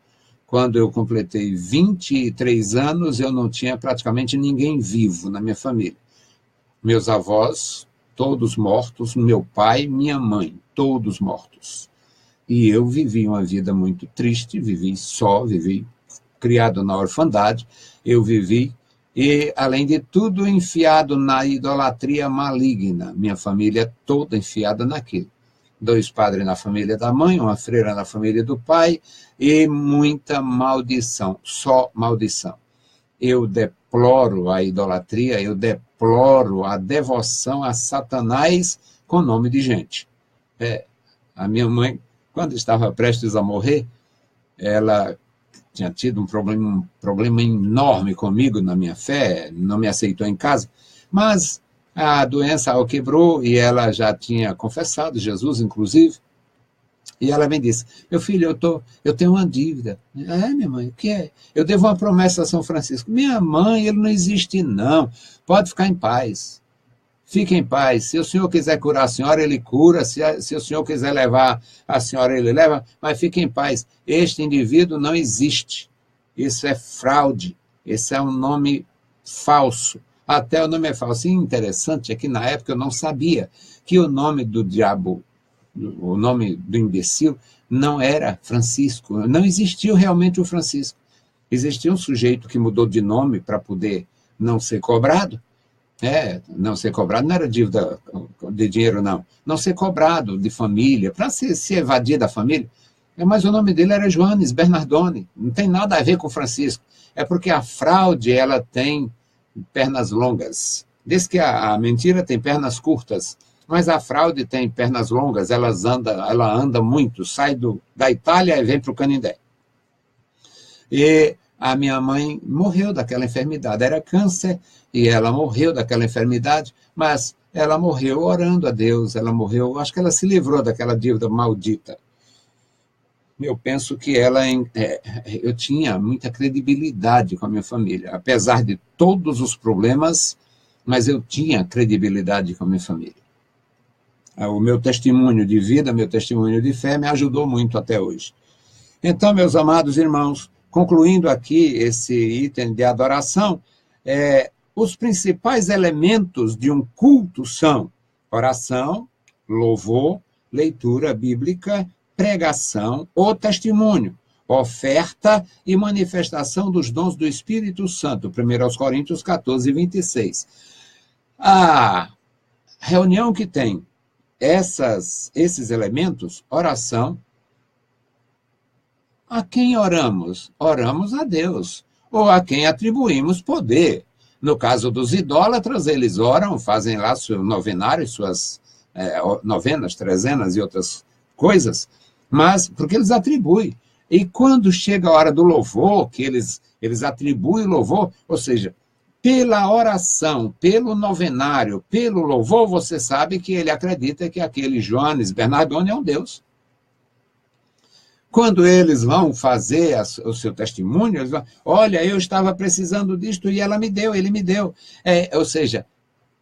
Quando eu completei 23 anos, eu não tinha praticamente ninguém vivo na minha família. Meus avós, todos mortos, meu pai, minha mãe, todos mortos. E eu vivi uma vida muito triste, vivi criado na orfandade, eu vivi, e além de tudo, enfiado na idolatria maligna, minha família toda enfiada naquilo. 2 padres na família da mãe, uma freira na família do pai, e muita maldição, só maldição. Eu deploro a idolatria, eu deploro a devoção a Satanás com nome de gente. A minha mãe, quando estava prestes a morrer, ela tinha tido um problema enorme comigo na minha fé, não me aceitou em casa, mas a doença a quebrou e ela já tinha confessado, Jesus inclusive, e ela me disse, meu filho, eu tenho uma dívida. Minha mãe, o que é? Eu devo uma promessa a São Francisco. Minha mãe, ele não existe não, pode ficar em paz. Fique em paz, se o senhor quiser curar a senhora, ele cura, se o senhor quiser levar a senhora, ele leva, mas fique em paz, este indivíduo não existe, isso é fraude, esse é um nome falso. Até o nome é falso. E interessante é que na época eu não sabia que o nome do diabo, o nome do imbecil, não era Francisco. Não existiu realmente o Francisco. Existia um sujeito que mudou de nome para poder não ser cobrado. Não ser cobrado não era dívida de dinheiro, não. Não ser cobrado de família, para se evadir da família. Mas o nome dele era Joanes Bernardoni. Não tem nada a ver com Francisco. É porque a fraude, ela tem pernas longas. Diz que a mentira tem pernas curtas, mas a fraude tem pernas longas, ela anda muito, sai da Itália e vem para o Canindé. E a minha mãe morreu daquela enfermidade, era câncer, e ela morreu daquela enfermidade, mas ela morreu orando a Deus, ela morreu, acho que ela se livrou daquela dívida maldita. Eu penso que eu tinha muita credibilidade com a minha família, apesar de todos os problemas, mas eu tinha credibilidade com a minha família. O meu testemunho de vida, meu testemunho de fé me ajudou muito até hoje. Então, meus amados irmãos, concluindo aqui esse item de adoração, os principais elementos de um culto são oração, louvor, leitura bíblica, pregação ou testemunho, oferta e manifestação dos dons do Espírito Santo, 1 Coríntios 14, 26. A reunião que tem esses elementos, oração, a quem oramos? Oramos a Deus, ou a quem atribuímos poder. No caso dos idólatras, eles oram, fazem lá seu novenário, suas novenas, trezenas e outras coisas, mas porque eles atribuem. E quando chega a hora do louvor, que eles atribuem o louvor, ou seja, pela oração, pelo novenário, pelo louvor, você sabe que ele acredita que aquele Joanes Bernardoni é um Deus. Quando eles vão fazer o seu testemunho, eles vão, olha, eu estava precisando disto e ele me deu. Ou seja,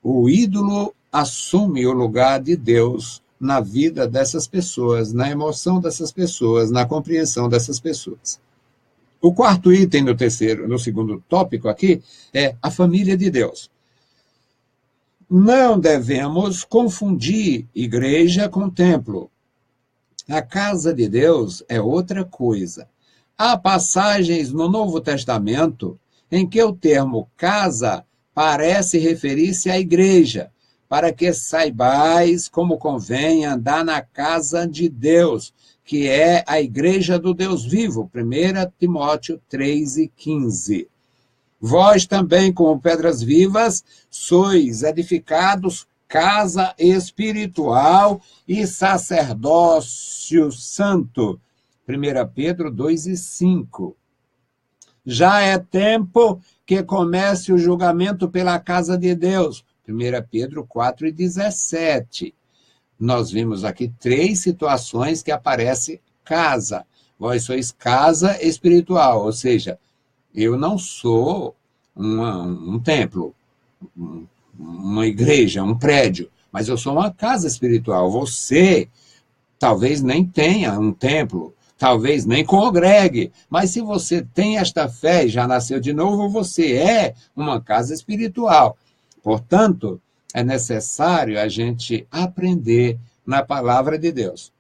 o ídolo assume o lugar de Deus na vida dessas pessoas, na emoção dessas pessoas, na compreensão dessas pessoas. O quarto item no segundo tópico aqui, é a família de Deus. Não devemos confundir igreja com templo. A casa de Deus é outra coisa. Há passagens no Novo Testamento em que o termo casa parece referir-se à igreja, para que saibais como convém andar na casa de Deus, que é a igreja do Deus vivo, 1 Timóteo 3:15. Vós também, como pedras vivas, sois edificados casa espiritual e sacerdócio santo. 1 Pedro 2:5. Já é tempo que comece o julgamento pela casa de Deus. 1 Pedro 4:17. Nós vimos aqui 3 situações que aparece casa. Vós sois casa espiritual, ou seja, eu não sou um templo, uma igreja, um prédio, mas eu sou uma casa espiritual. Você talvez nem tenha um templo, talvez nem congregue, mas se você tem esta fé e já nasceu de novo, você é uma casa espiritual. Portanto, é necessário a gente aprender na palavra de Deus.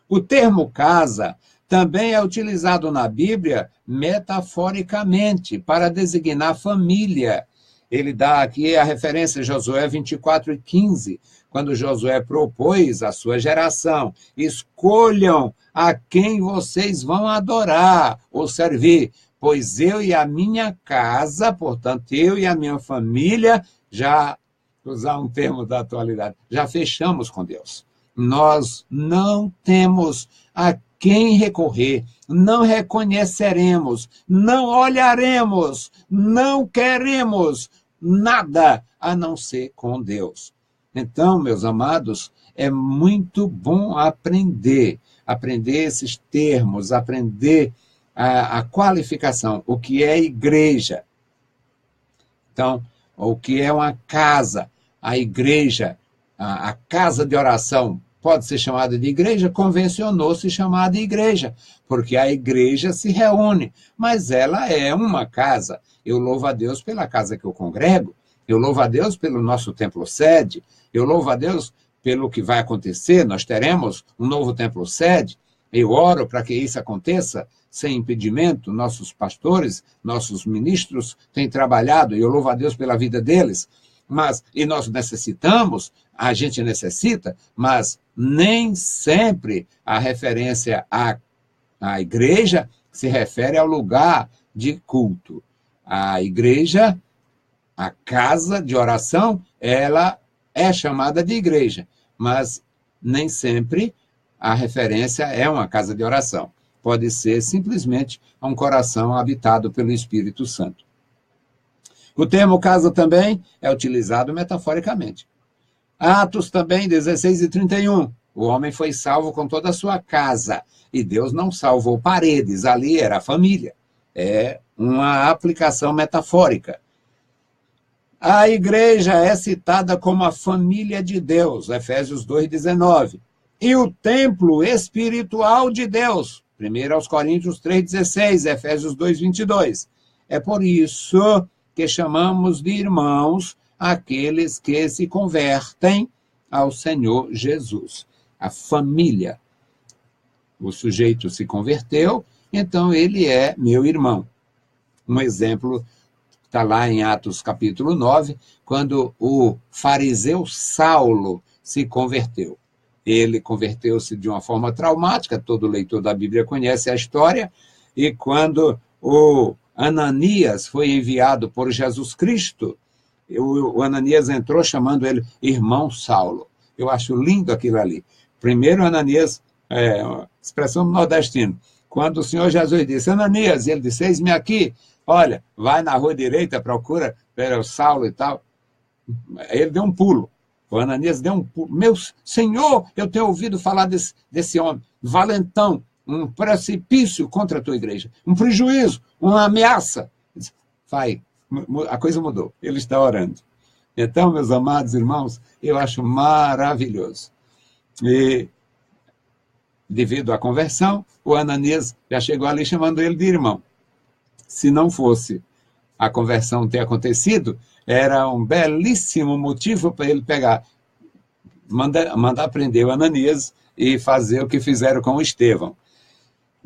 O termo casa também é utilizado na Bíblia metaforicamente para designar família. Ele dá aqui a referência a Josué 24:15, quando Josué propôs à sua geração: escolham a quem vocês vão adorar ou servir, pois eu e a minha casa, portanto, eu e a minha família, já, usar um termo da atualidade, já fechamos com Deus. Nós não temos a quem recorrer, não reconheceremos, não olharemos, não queremos nada a não ser com Deus. Então, meus amados, é muito bom aprender esses termos, aprender a qualificação, o que é igreja. Então, o que é uma casa, a igreja, a casa de oração, pode ser chamada de igreja, convencionou-se chamar de igreja, porque a igreja se reúne, mas ela é uma casa. Eu louvo a Deus pela casa que eu congrego, eu louvo a Deus pelo nosso templo sede, eu louvo a Deus pelo que vai acontecer, nós teremos um novo templo sede, eu oro para que isso aconteça sem impedimento, nossos pastores, nossos ministros têm trabalhado, e eu louvo a Deus pela vida deles, e nós necessitamos, a gente necessita, mas nem sempre a referência à igreja se refere ao lugar de culto. A igreja, a casa de oração, ela é chamada de igreja, mas nem sempre a referência é uma casa de oração. Pode ser simplesmente um coração habitado pelo Espírito Santo. O termo casa também é utilizado metaforicamente. Atos também, 16:31. O homem foi salvo com toda a sua casa. E Deus não salvou paredes, ali era a família. É uma aplicação metafórica. A igreja é citada como a família de Deus, Efésios 2:19. E o templo espiritual de Deus, 1 Coríntios 3:16, Efésios 2:22. É por isso que chamamos de irmãos aqueles que se convertem ao Senhor Jesus. A família. O sujeito se converteu, então ele é meu irmão. Um exemplo está lá em Atos capítulo 9, quando o fariseu Saulo se converteu. Ele converteu-se de uma forma traumática, todo leitor da Bíblia conhece a história, e quando o Ananias foi enviado por Jesus Cristo, o Ananias entrou chamando ele irmão Saulo. Eu acho lindo aquilo ali. Primeiro Ananias, expressão nordestina, quando o Senhor Jesus disse, Ananias, ele disse, eis-me aqui, olha, vai na rua direita, procura pelo Saulo e tal. Ele deu um pulo. O Ananias deu um pulo. Meu Senhor, eu tenho ouvido falar desse homem, valentão, um precipício contra a tua igreja, um prejuízo, uma ameaça. Vai, a coisa mudou, ele está orando. Então, meus amados irmãos, eu acho maravilhoso. E, devido à conversão, o Ananias já chegou ali chamando ele de irmão. Se não fosse a conversão ter acontecido, era um belíssimo motivo para ele pegar, mandar prender o Ananias e fazer o que fizeram com o Estevão.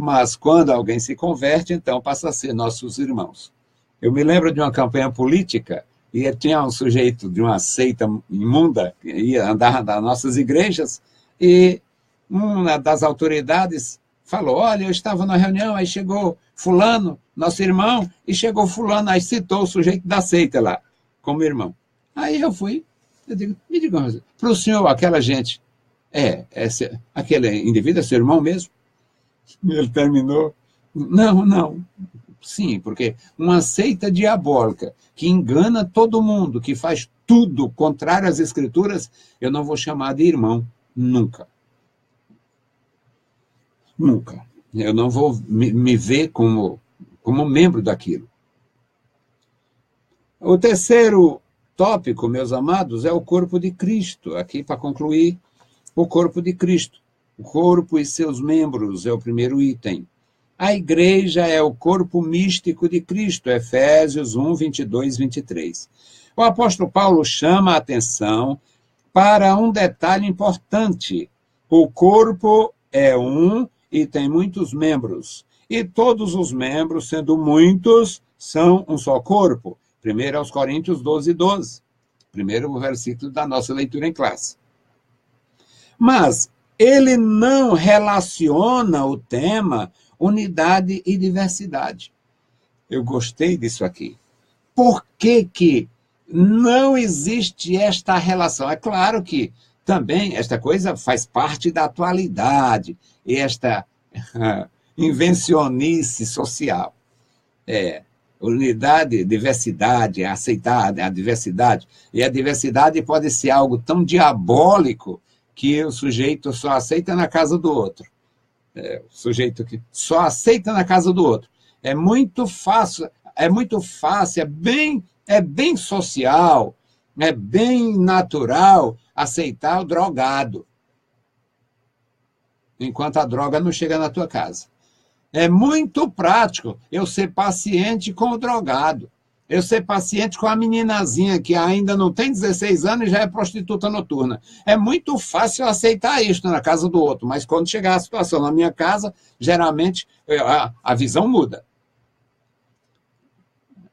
Mas quando alguém se converte, então passa a ser nossos irmãos. Eu me lembro de uma campanha política e tinha um sujeito de uma seita imunda que ia andar nas nossas igrejas e uma das autoridades falou, olha, eu estava na reunião, aí chegou fulano, nosso irmão, e chegou fulano, aí citou o sujeito da seita lá, como irmão. Aí eu fui, eu digo, me diga uma coisa, para o senhor, aquela gente, aquele indivíduo é seu irmão mesmo? E ele terminou, não, sim, porque uma seita diabólica que engana todo mundo, que faz tudo contrário às escrituras, eu não vou chamar de irmão, nunca. Nunca. Eu não vou me ver como membro daquilo. O terceiro tópico, meus amados, é o corpo de Cristo. Aqui, para concluir, o corpo de Cristo. O corpo e seus membros é o primeiro item. A igreja é o corpo místico de Cristo, Efésios 1, 22, 23. O apóstolo Paulo chama a atenção para um detalhe importante. O corpo é um e tem muitos membros. E todos os membros, sendo muitos, são um só corpo. 1 aos Coríntios 12, 12. Primeiro versículo da nossa leitura em classe. Mas ele não relaciona o tema unidade e diversidade. Eu gostei disso aqui. Por que não existe esta relação? É claro que também esta coisa faz parte da atualidade, esta invencionice social. Unidade, diversidade, aceitar a diversidade. E a diversidade pode ser algo tão diabólico que o sujeito só aceita na casa do outro. O sujeito que só aceita na casa do outro. É muito fácil, é bem social, é bem natural aceitar o drogado, enquanto a droga não chega na tua casa. É muito prático eu ser paciente com o drogado, eu ser paciente com a meninazinha que ainda não tem 16 anos e já é prostituta noturna. É muito fácil aceitar isso na casa do outro, mas quando chegar a situação na minha casa, geralmente a visão muda.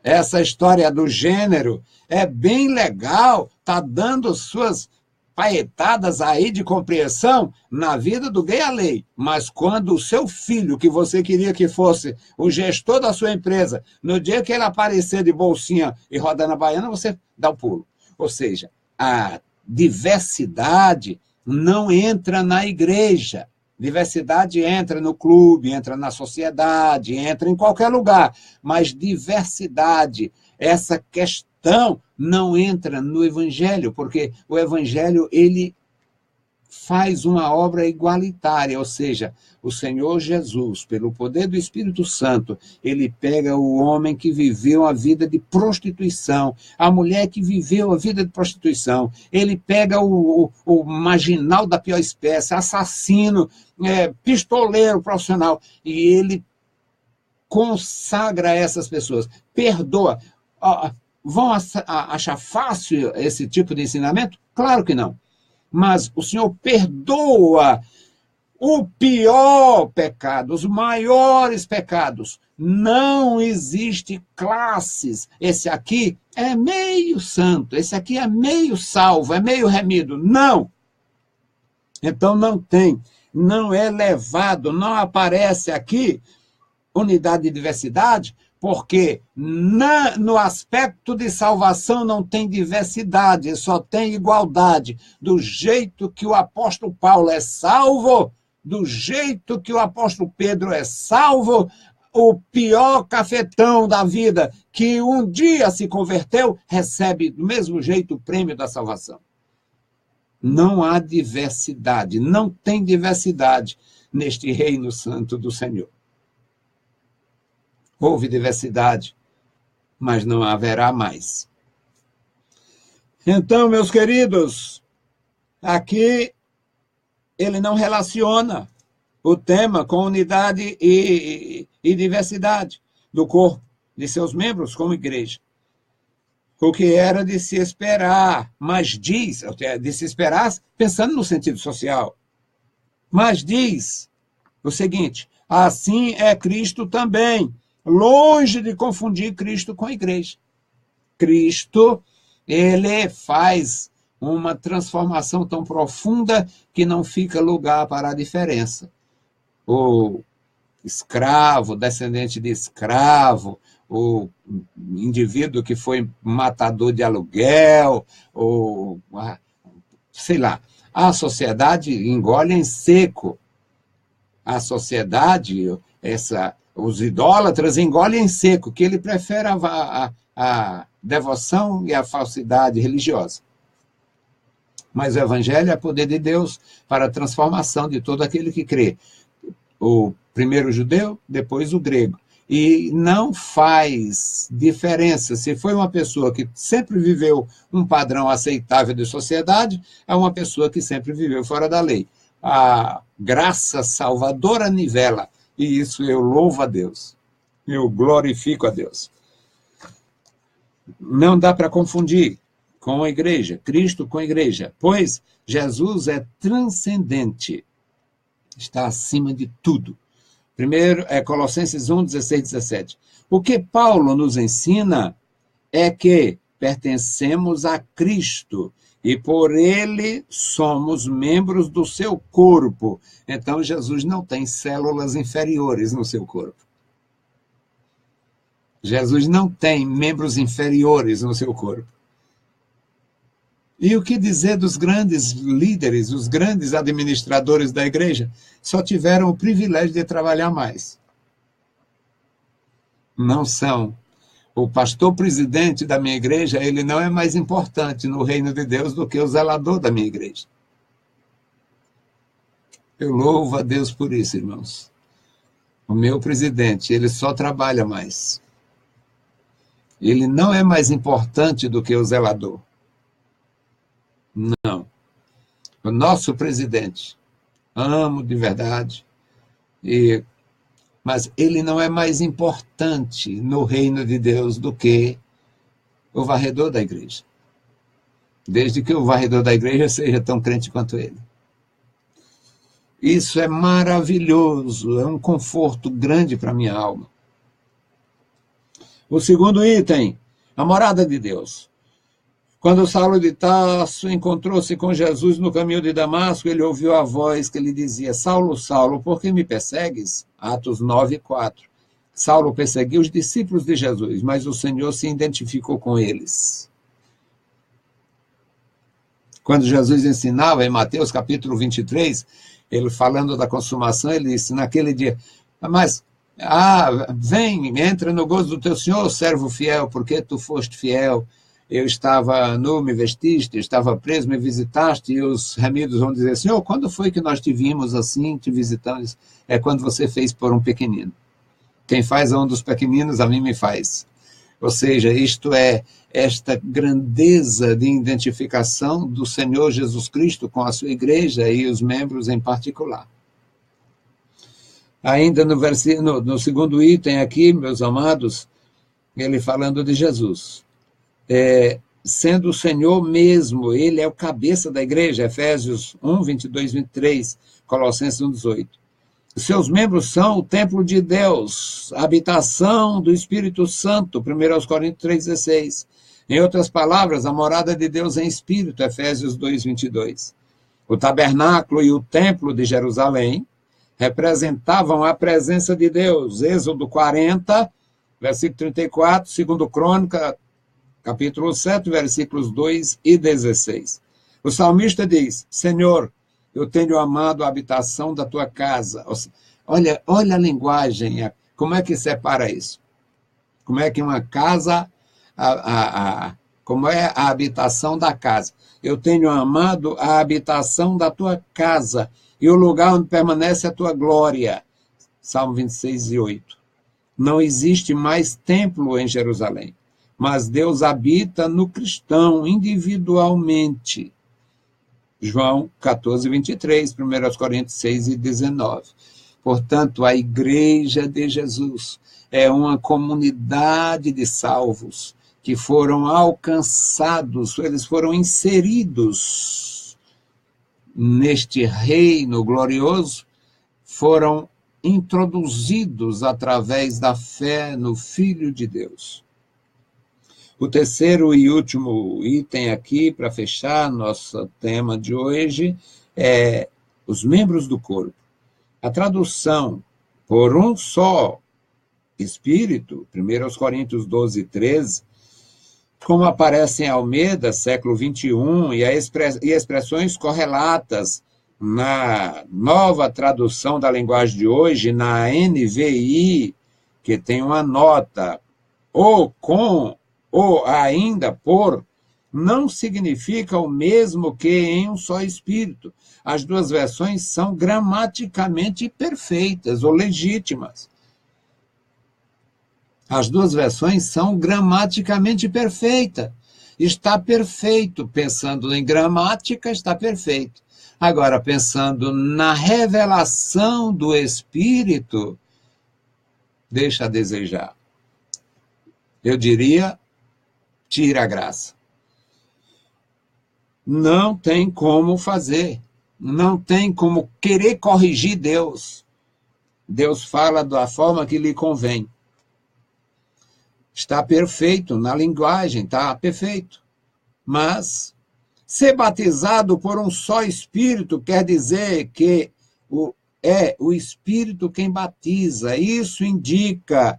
Essa história do gênero é bem legal, está dando suas paetadas aí de compreensão na vida do gay a lei. Mas quando o seu filho, que você queria que fosse o gestor da sua empresa, no dia que ele aparecer de bolsinha e rodando a baiana, você dá o pulo. Ou seja, a diversidade não entra na igreja. Diversidade entra no clube, entra na sociedade, entra em qualquer lugar. Mas diversidade, essa questão não entra no Evangelho, porque o Evangelho, ele faz uma obra igualitária, ou seja, o Senhor Jesus, pelo poder do Espírito Santo, ele pega o homem que viveu a vida de prostituição, a mulher que viveu a vida de prostituição, ele pega o marginal da pior espécie, assassino, pistoleiro profissional, e ele consagra essas pessoas, perdoa. Vão achar fácil esse tipo de ensinamento? Claro que não. Mas o Senhor perdoa o pior pecado, os maiores pecados. Não existe classes. Esse aqui é meio santo, esse aqui é meio salvo, é meio remido. Não. Então não tem, não é levado, não aparece aqui unidade e diversidade, porque no aspecto de salvação não tem diversidade, só tem igualdade. Do jeito que o apóstolo Paulo é salvo, do jeito que o apóstolo Pedro é salvo, o pior cafetão da vida, que um dia se converteu, recebe do mesmo jeito o prêmio da salvação. Não há diversidade, não tem diversidade neste reino santo do Senhor. Houve diversidade, mas não haverá mais. Então, meus queridos, aqui ele não relaciona o tema com unidade e diversidade do corpo, de seus membros como igreja. O que era de se esperar, mas diz, de se esperar pensando no sentido social, mas diz o seguinte: Assim é Cristo também, longe de confundir Cristo com a igreja. Cristo, ele faz uma transformação tão profunda que não fica lugar para a diferença. O escravo, descendente de escravo, o indivíduo que foi matador de aluguel, ou sei lá, a sociedade engole em seco. A sociedade, os idólatras engolem em seco, que ele prefere a devoção e a falsidade religiosa. Mas o evangelho é poder de Deus para a transformação de todo aquele que crê. O primeiro judeu, depois o grego. E não faz diferença se foi uma pessoa que sempre viveu um padrão aceitável de sociedade, é uma pessoa que sempre viveu fora da lei. A graça salvadora nivela, e isso eu louvo a Deus, eu glorifico a Deus. Não dá para confundir com a igreja, Cristo com a igreja, pois Jesus é transcendente, está acima de tudo. Primeiro é Colossenses 1, 16, 17. O que Paulo nos ensina é que pertencemos a Cristo e por ele somos membros do seu corpo. Então, Jesus não tem células inferiores no seu corpo. Jesus não tem membros inferiores no seu corpo. E o que dizer dos grandes líderes, os grandes administradores da igreja? Só tiveram o privilégio de trabalhar mais. Não são. O pastor presidente da minha igreja, ele não é mais importante no reino de Deus do que o zelador da minha igreja. Eu louvo a Deus por isso, irmãos. O meu presidente, ele só trabalha mais. Ele não é mais importante do que o zelador. Não. O nosso presidente, amo de verdade, mas ele não é mais importante no reino de Deus do que o varredor da igreja. Desde que o varredor da igreja seja tão crente quanto ele. Isso é maravilhoso, é um conforto grande para a minha alma. O segundo item, a morada de Deus. Quando Saulo de Tarso encontrou-se com Jesus no caminho de Damasco, ele ouviu a voz que lhe dizia: Saulo, Saulo, por que me persegues? Atos 9, 4. Saulo perseguiu os discípulos de Jesus, mas o Senhor se identificou com eles. Quando Jesus ensinava em Mateus capítulo 23, ele falando da consumação, ele disse, naquele dia, vem, entra no gozo do teu Senhor, servo fiel, porque tu foste fiel. Eu estava nu, me vestiste, estava preso, me visitaste, e os remidos vão dizer, Senhor, quando foi que nós te vimos assim, te visitamos? É quando você fez por um pequenino. Quem faz a um dos pequeninos, a mim me faz. Ou seja, isto é esta grandeza de identificação do Senhor Jesus Cristo com a sua igreja e os membros em particular. Ainda no segundo item aqui, meus amados, ele falando de Jesus. Sendo o Senhor mesmo, ele é o cabeça da igreja, Efésios 1, 22, 23, Colossenses 1, 18. Seus membros são o templo de Deus, a habitação do Espírito Santo, 1 Coríntios 3, 16. Em outras palavras, a morada de Deus em espírito, Efésios 2, 22. O tabernáculo e o templo de Jerusalém representavam a presença de Deus, Êxodo 40, versículo 34, 2 Crônica, capítulo 7, versículos 2 e 16. O salmista diz, Senhor, eu tenho amado a habitação da tua casa. Olha a linguagem, como é que separa isso? Como é que uma casa, como é a habitação da casa? Eu tenho amado a habitação da tua casa e o lugar onde permanece a tua glória. Salmo 26 e 8. Não existe mais templo em Jerusalém, mas Deus habita no cristão individualmente. João 14, 23, 1 Coríntios 6 e 19. Portanto, a igreja de Jesus é uma comunidade de salvos que foram alcançados, eles foram inseridos neste reino glorioso, foram introduzidos através da fé no Filho de Deus. O terceiro e último item aqui, para fechar nosso tema de hoje, é os membros do corpo. A tradução por um só Espírito, 1 Coríntios 12, 13, como aparece em Almeida, século 21, e expressões correlatas na nova tradução da linguagem de hoje, na NVI, que tem uma nota, ou com, ou ainda por, não significa o mesmo que em um só Espírito. As duas versões são gramaticalmente perfeitas ou legítimas. As duas versões são gramaticalmente perfeitas. Está perfeito. Pensando em gramática, está perfeito. Agora, pensando na revelação do Espírito, deixa a desejar. Eu diria, tira a graça. Não tem como fazer. Não tem como querer corrigir Deus. Deus fala da forma que lhe convém. Está perfeito na linguagem, está perfeito. Mas ser batizado por um só Espírito quer dizer que é o Espírito quem batiza. Isso indica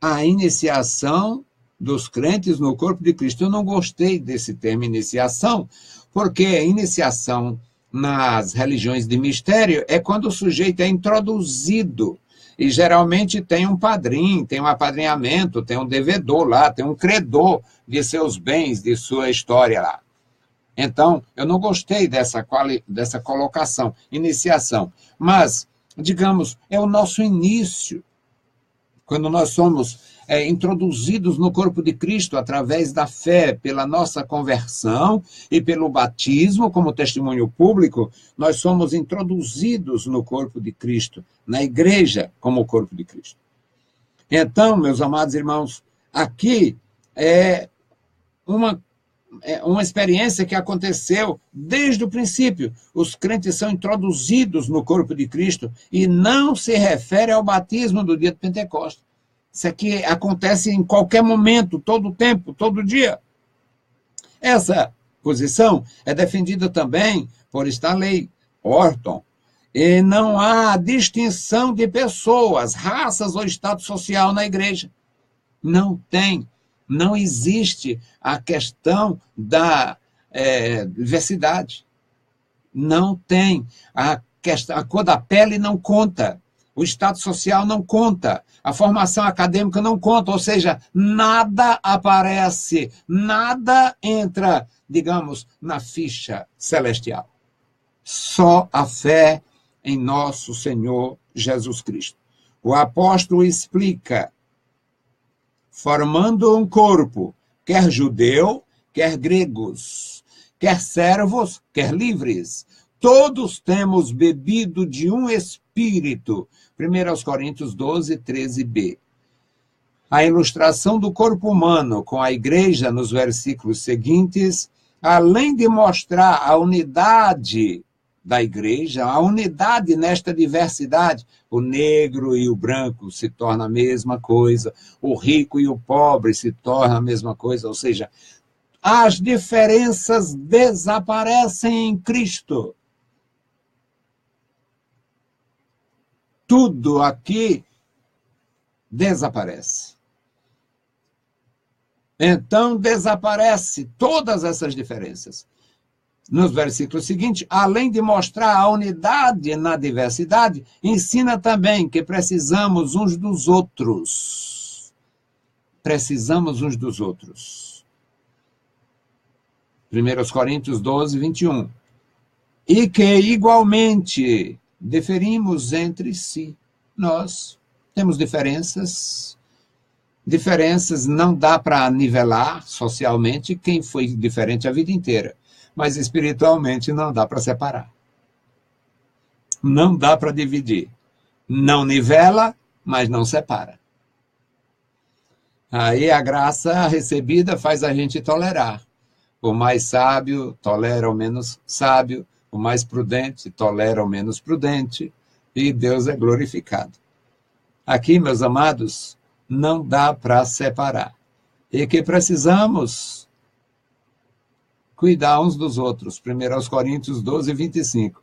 a iniciação dos crentes no corpo de Cristo. Eu não gostei desse termo iniciação, porque a iniciação nas religiões de mistério é quando o sujeito é introduzido. E geralmente tem um padrinho, tem um apadrinhamento, tem um devedor lá, tem um credor de seus bens, de sua história lá. Então, eu não gostei dessa colocação, iniciação. Mas, digamos, é o nosso início. Quando nós somos introduzidos no corpo de Cristo através da fé, pela nossa conversão e pelo batismo como testemunho público, nós somos introduzidos no corpo de Cristo, na igreja como corpo de Cristo. Então, meus amados irmãos, aqui é uma experiência que aconteceu desde o princípio. Os crentes são introduzidos no corpo de Cristo e não se refere ao batismo do dia de Pentecostes. Isso aqui acontece em qualquer momento, todo tempo, todo dia. Essa posição é defendida também por Stanley Horton. E não há distinção de pessoas, raças ou estado social na igreja. Não tem. Não existe a questão da diversidade. Não tem. A cor da pele não conta. O estado social não conta. A formação acadêmica não conta. Ou seja, nada aparece, nada entra, digamos, na ficha celestial. Só a fé em nosso Senhor Jesus Cristo. O apóstolo explica, formando um corpo, quer judeu, quer gregos, quer servos, quer livres. Todos temos bebido de um Espírito. 1 Coríntios 12, 13b. A ilustração do corpo humano com a igreja nos versículos seguintes, além de mostrar a unidade da igreja, a unidade nesta diversidade, o negro e o branco se tornam a mesma coisa, o rico e o pobre se tornam a mesma coisa, ou seja, as diferenças desaparecem em Cristo. Tudo aqui desaparece. Então, desaparece todas essas diferenças. Nos versículos seguintes, além de mostrar a unidade na diversidade, ensina também que precisamos uns dos outros. Precisamos uns dos outros. 1 Coríntios 12, 21. E que, igualmente, diferimos entre si. Nós temos diferenças. Diferenças não dá para nivelar socialmente quem foi diferente a vida inteira. Mas espiritualmente não dá para separar. Não dá para dividir. Não nivela, mas não separa. Aí a graça recebida faz a gente tolerar. O mais sábio tolera o menos sábio, o mais prudente tolera o menos prudente, e Deus é glorificado. Aqui, meus amados, não dá para separar. E que precisamos cuidar uns dos outros. 1 Coríntios 12, 25.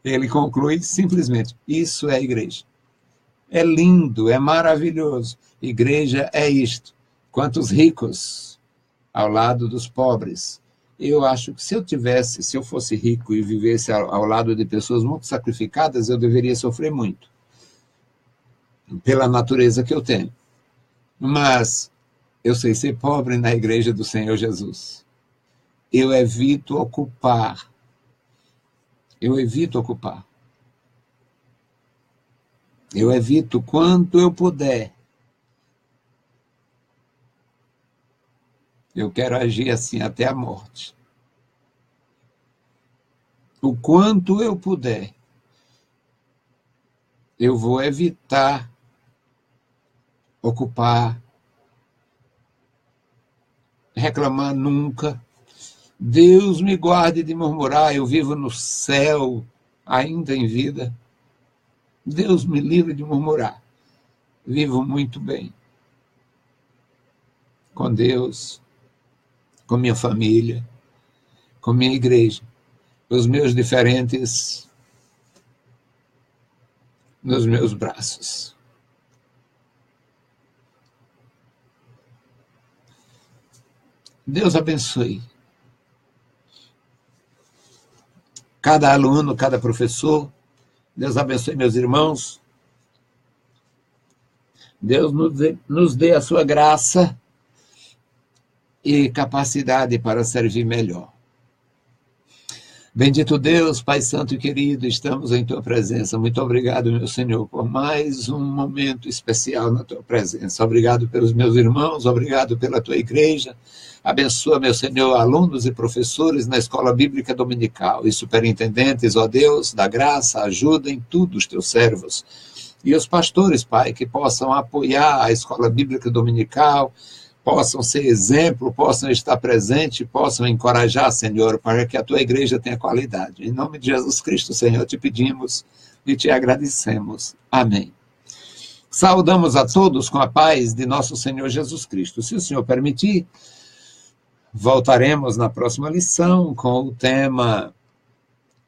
Ele conclui simplesmente: isso é igreja. É lindo, é maravilhoso. Igreja é isto. Quantos ricos ao lado dos pobres. Eu acho que se eu fosse rico e vivesse ao lado de pessoas muito sacrificadas, eu deveria sofrer muito, pela natureza que eu tenho. Mas eu sei ser pobre na igreja do Senhor Jesus. Eu evito ocupar. Eu evito quanto eu puder. Eu quero agir assim até a morte. O quanto eu puder, eu vou evitar ocupar, reclamar nunca. Deus me guarde de murmurar, eu vivo no céu, ainda em vida. Deus me livre de murmurar. Vivo muito bem. Com Deus, com minha família, com minha igreja, os meus diferentes nos meus braços. Deus abençoe cada aluno, cada professor. Deus abençoe meus irmãos. Deus nos dê a sua graça e capacidade para servir melhor. Bendito Deus, Pai Santo e querido, estamos em Tua presença. Muito obrigado, meu Senhor, por mais um momento especial na Tua presença. Obrigado pelos meus irmãos, obrigado pela Tua igreja. Abençoa, meu Senhor, alunos e professores na Escola Bíblica Dominical e superintendentes, ó Deus, da graça, ajuda em tudo os Teus servos. E os pastores, Pai, que possam apoiar a Escola Bíblica Dominical, possam ser exemplo, possam estar presentes, possam encorajar, Senhor, para que a Tua igreja tenha qualidade. Em nome de Jesus Cristo, Senhor, te pedimos e te agradecemos. Amém. Saudamos a todos com a paz de nosso Senhor Jesus Cristo. Se o Senhor permitir, voltaremos na próxima lição com o tema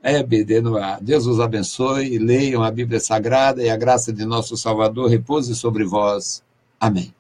EBD no ar. Deus os abençoe, leiam a Bíblia Sagrada e a graça de nosso Salvador repouse sobre vós. Amém.